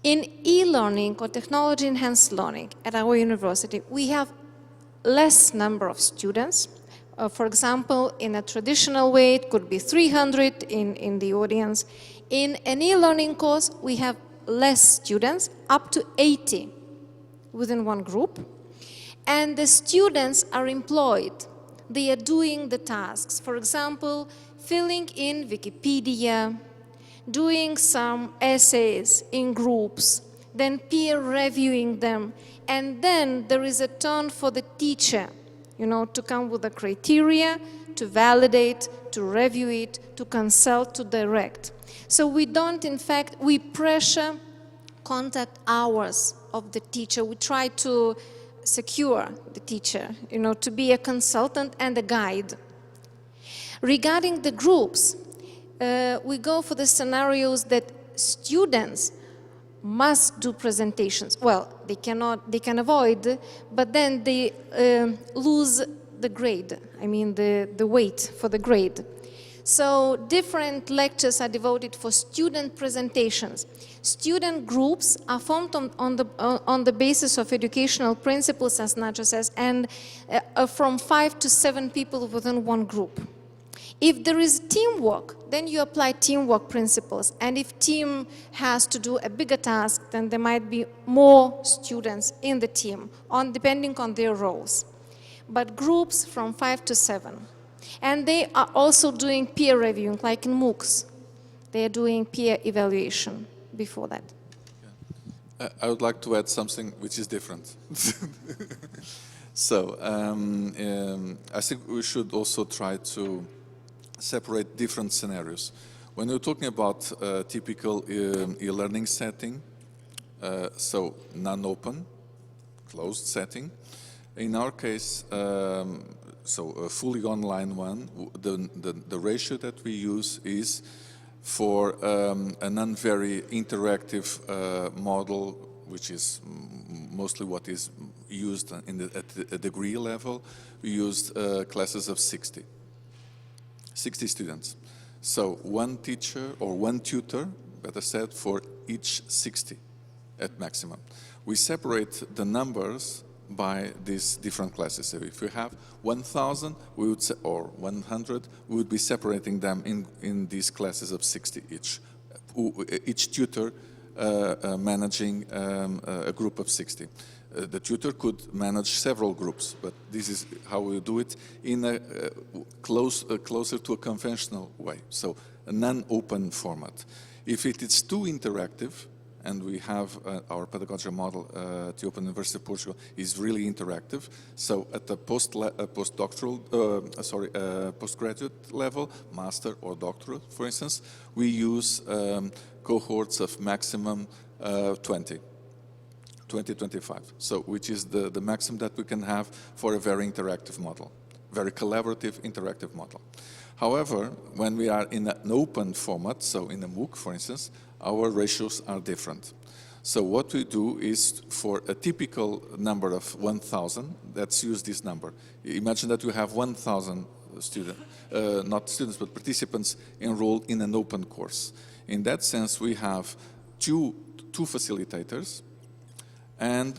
In e-learning or technology-enhanced learning at our university, we have less number of students. For example, in a traditional way, it could be 300 in the audience. In an e-learning course, we have less students, up to 80 within one group. And the students are employed. They are doing the tasks. For example, filling in Wikipedia, doing some essays in groups, then peer reviewing them, and then there is a turn for the teacher, to come with the criteria, to validate, to review it, to consult, to direct. So we don't, in fact, we pressure contact hours of the teacher. We try to secure the teacher, to be a consultant and a guide. Regarding the groups, we go for the scenarios that students must do presentations. Well, they can avoid, but then they lose the grade, the weight for the grade. So different lectures are devoted for student presentations. Student groups are formed on the basis of educational principles, as Nacho says, and from 5 to 7 people within one group. If there is teamwork, then you apply teamwork principles. And if team has to do a bigger task, then there might be more students in the team, depending on their roles. But groups from 5 to 7. And they are also doing peer reviewing, like in MOOCs. They are doing peer evaluation before that. Yeah. I would like to add something which is different. So, I think we should also try to separate different scenarios. When you're talking about typical e-learning setting, so non-open, closed setting, in our case, so a fully online one, the ratio that we use is for a non-very interactive model, which is mostly what is used at the degree level. We used classes of 60 students. So one teacher or one tutor, better said, for each 60 at maximum. We separate the numbers by these different classes. So if we have 1,000, we would or 100, we would be separating them in these classes of 60 each tutor managing a group of 60. The tutor could manage several groups, but this is how we do it in a closer to a conventional way, so a non-open format. If it is too interactive, and we have our pedagogical model at the Open University of Portugal is really interactive. So at the postgraduate level, master or doctorate, for instance, we use cohorts of maximum 20, 25. So which is the maximum that we can have for a very interactive model, very collaborative, interactive model. However, when we are in an open format, so in a MOOC, for instance, our ratios are different. So what we do is for a typical number of 1,000, let's use this number. Imagine that we have 1,000 students, not students, but participants enrolled in an open course. In that sense, we have two facilitators, and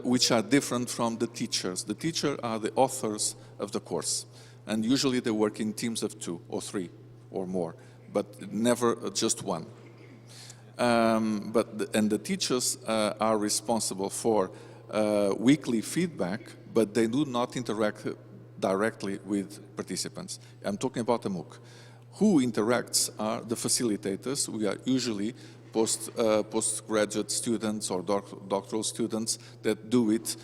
which are different from the teachers. The teachers are the authors of the course, and usually they work in teams of 2 or 3 or more, but never just one. And the teachers are responsible for weekly feedback, but they do not interact directly with participants. I'm talking about a MOOC. Who interacts are the facilitators. We are usually postgraduate students or doctoral students that do it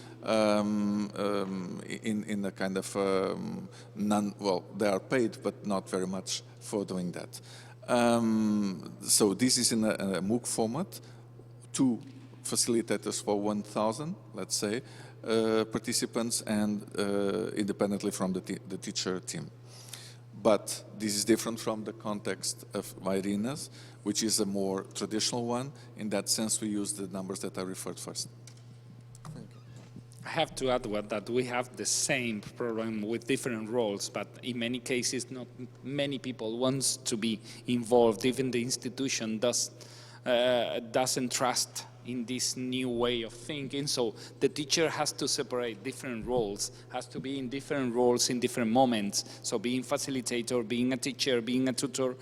in a kind of well, they are paid, but not very much for doing that. So this is in a MOOC format, 2 facilitators for 1,000, let's say, participants, and independently from the teacher team. But this is different from the context of Airina's, which is a more traditional one. In that sense, we use the numbers that I referred first. I have to add that we have the same problem with different roles, but in many cases, not many people want to be involved. Even the institution doesn't trust in this new way of thinking, so the teacher has to separate different roles, has to be in different roles in different moments. So being facilitator, being a teacher, being a tutor,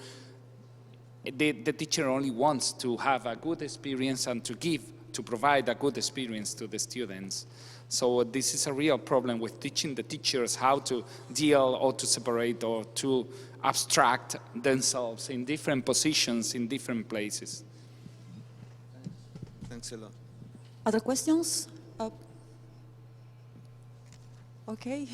the teacher only wants to have a good experience and to provide a good experience to the students. So this is a real problem with teaching the teachers how to deal or to separate or to abstract themselves in different positions, in different places. Thanks a lot. Other questions? Okay.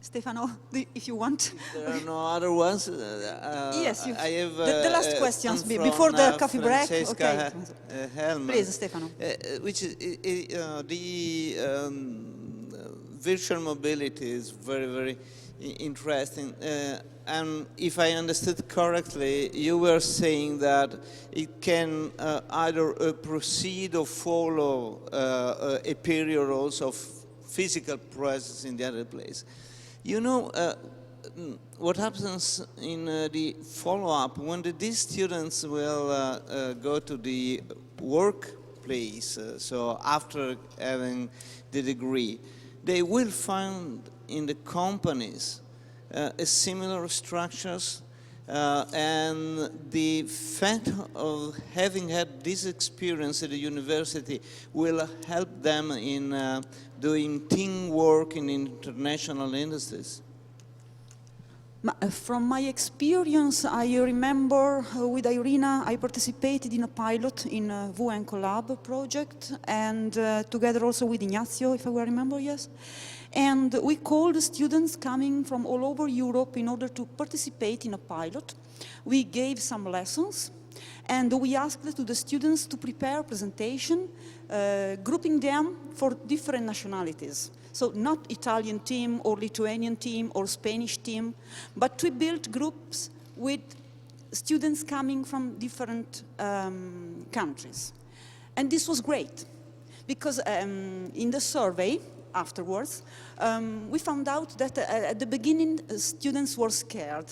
Stefano, if you want. There are no other ones. Yes, I have the last questions from, before the coffee break. Francesca, Okay. Helm, Please, Stefano. Which is the virtual mobility is very, very interesting. And if I understood correctly, you were saying that it can either proceed or follow a period also of physical presence in the other place. You know, what happens in the follow-up when these students will go to the workplace, so after having the degree, they will find in the companies similar structures, and the fact of having had this experience at the university will help them in doing teamwork in international industries. From my experience, I remember with Airina, I participated in a pilot in a VU and Collab project, and together also with Ignazio, if I will remember, yes. And we called students coming from all over Europe in order to participate in a pilot. We gave some lessons, and we asked to the students to prepare a presentation, grouping them for different nationalities. So not Italian team or Lithuanian team or Spanish team, but we built groups with students coming from different countries. And this was great, because in the survey afterwards, we found out that at the beginning students were scared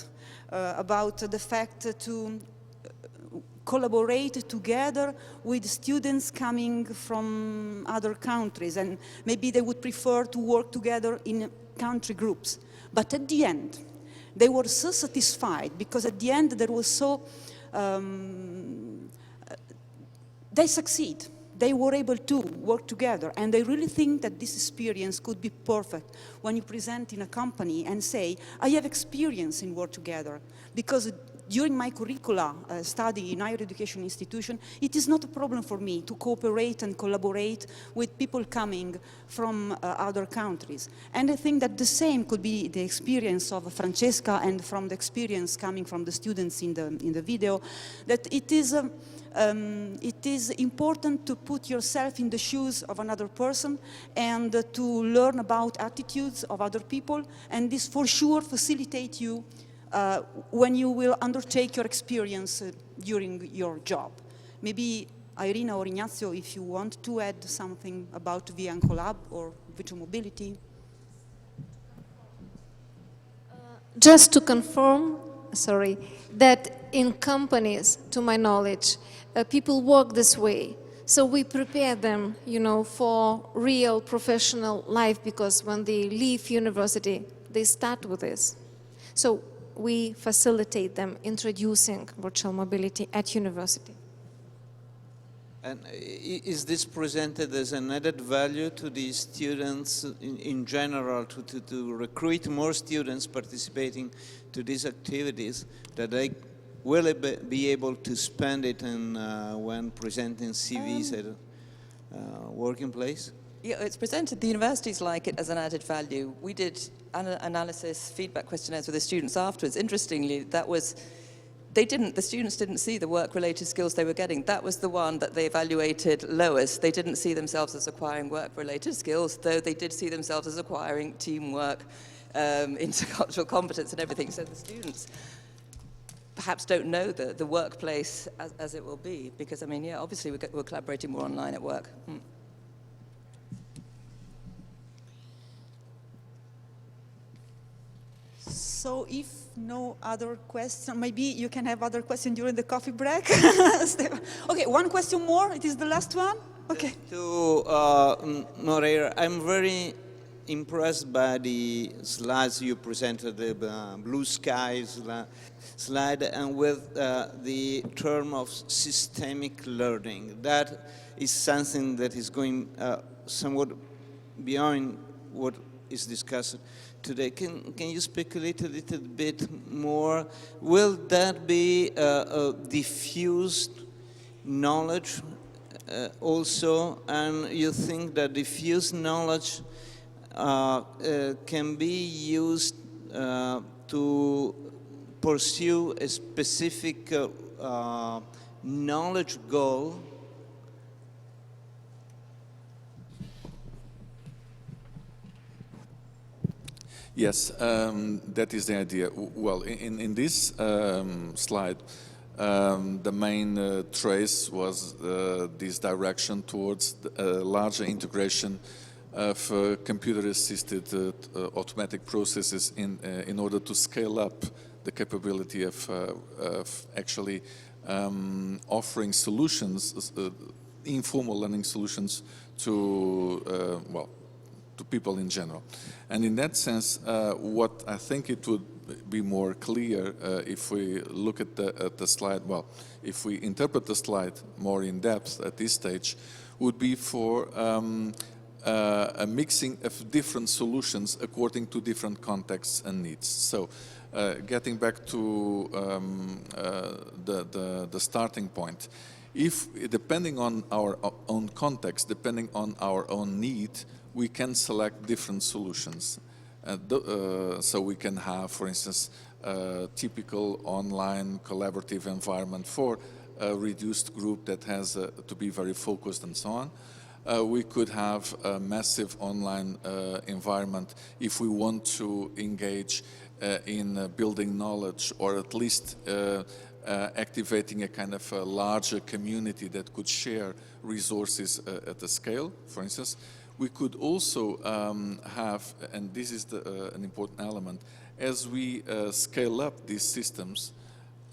about the fact to collaborate together with students coming from other countries, and maybe they would prefer to work together in country groups. But at the end, they were so satisfied, because at the end there was so, they succeed. They were able to work together, and I really think that this experience could be perfect when you present in a company and say, I have experience in work together, because during my curricula study in higher education institution, it is not a problem for me to cooperate and collaborate with people coming from other countries. And I think that the same could be the experience of Francesca and from the experience coming from the students in the video, that it is important to put yourself in the shoes of another person and to learn about attitudes of other people, and this for sure facilitates you when you will undertake your experience during your job. Maybe Airina or Ignazio, if you want to add something about VIA and Collab or virtual mobility. Just to confirm, sorry, that in companies, to my knowledge, people work this way. So we prepare them, you know, for real professional life, because when they leave university, they start with this. So we facilitate them introducing virtual mobility at university. And is this presented as an added value to the students in general, to recruit more students participating to these activities, that they will be able to spend it in, when presenting CVs at a working place? Yeah, it's presented, the universities like it as an added value. We did analysis, feedback questionnaires with the students afterwards. Interestingly, that was, the students didn't see the work-related skills they were getting. That was the one that they evaluated lowest. They didn't see themselves as acquiring work-related skills, though they did see themselves as acquiring teamwork, intercultural competence and everything. So the students perhaps don't know the workplace as it will be, because, I mean, yeah, obviously we're collaborating more online at work. So if no other question, maybe you can have other questions during the coffee break. Okay, one question more. It is the last one. Okay. To Moreira, I'm very impressed by the slides you presented, the blue skies slide, and with the term of systemic learning. That is something that is going somewhat beyond what is discussed today. Can you speculate a little bit more? Will that be a diffused knowledge also, and you think that diffused knowledge can be used to pursue a specific knowledge goal? Yes, that is the idea. Well, in this slide, the main trace was this direction towards larger integration of computer-assisted automatic processes in order to scale up the capability of actually offering solutions, informal learning solutions to, well, to people in general. And in that sense, what I think it would be more clear if we look at the slide, well, if we interpret the slide more in depth at this stage, would be for a mixing of different solutions according to different contexts and needs. So getting back to the starting point, if depending on our own context, depending on our own need, we can select different solutions. So we can have, for instance, a typical online collaborative environment for a reduced group that has to be very focused and so on. We could have a massive online environment if we want to engage in building knowledge, or at least activating a kind of a larger community that could share resources at a scale, for instance. We could also have, and this is an important element, as we scale up these systems,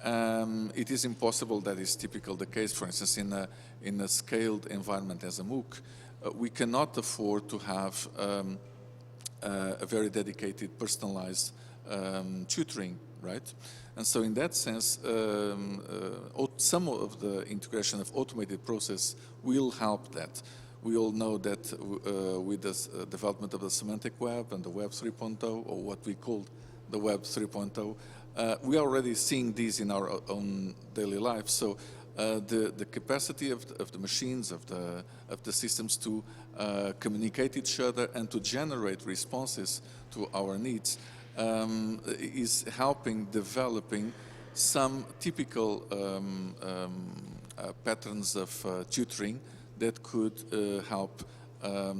it is impossible, that is typical the case, for instance, in a scaled environment as a MOOC, we cannot afford to have a very dedicated, personalized tutoring, right? And so in that sense, some of the integration of automated process will help that. We all know that with the development of the semantic web and the Web 3.0, or what we call the Web 3.0, we are already seeing these in our own daily life. So the capacity of the machines, of the systems to communicate each other and to generate responses to our needs is helping developing some typical patterns of tutoring that could help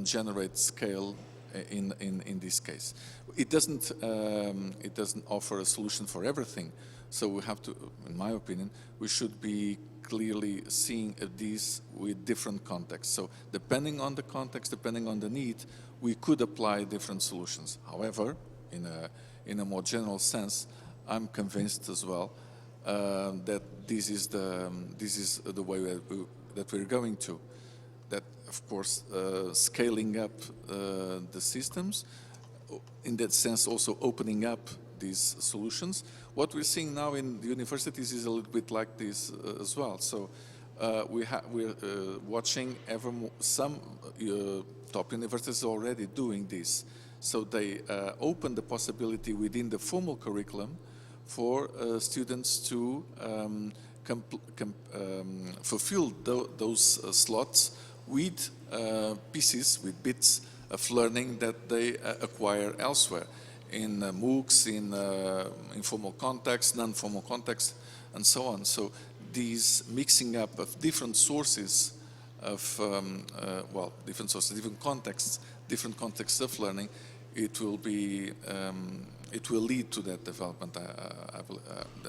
generate scale in this case. It doesn't offer a solution for everything. So we have to, in my opinion, we should be clearly seeing these with different contexts. So depending on the context, depending on the need, we could apply different solutions. However, in a more general sense, I'm convinced as well that this is the way that we're going to. That, of course, scaling up the systems, in that sense also opening up these solutions. What we're seeing now in the universities is a little bit like this as well. So we're watching some top universities already doing this. So they open the possibility within the formal curriculum for students to fulfill those slots with pieces, with bits of learning that they acquire elsewhere in MOOCs, in informal context, non-formal context, and so on. So these mixing up of different sources of, well, different sources, different contexts of learning, it will be, it will lead to that development.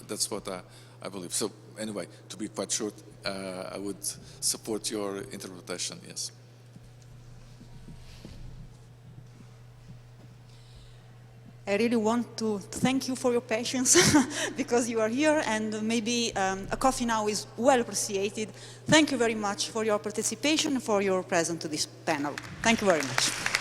That's what I believe. So anyway, to be quite short, I would support your interpretation, yes. I really want to thank you for your patience because you are here, and maybe a coffee now is well appreciated. Thank you very much for your participation and for your presence to this panel. Thank you very much.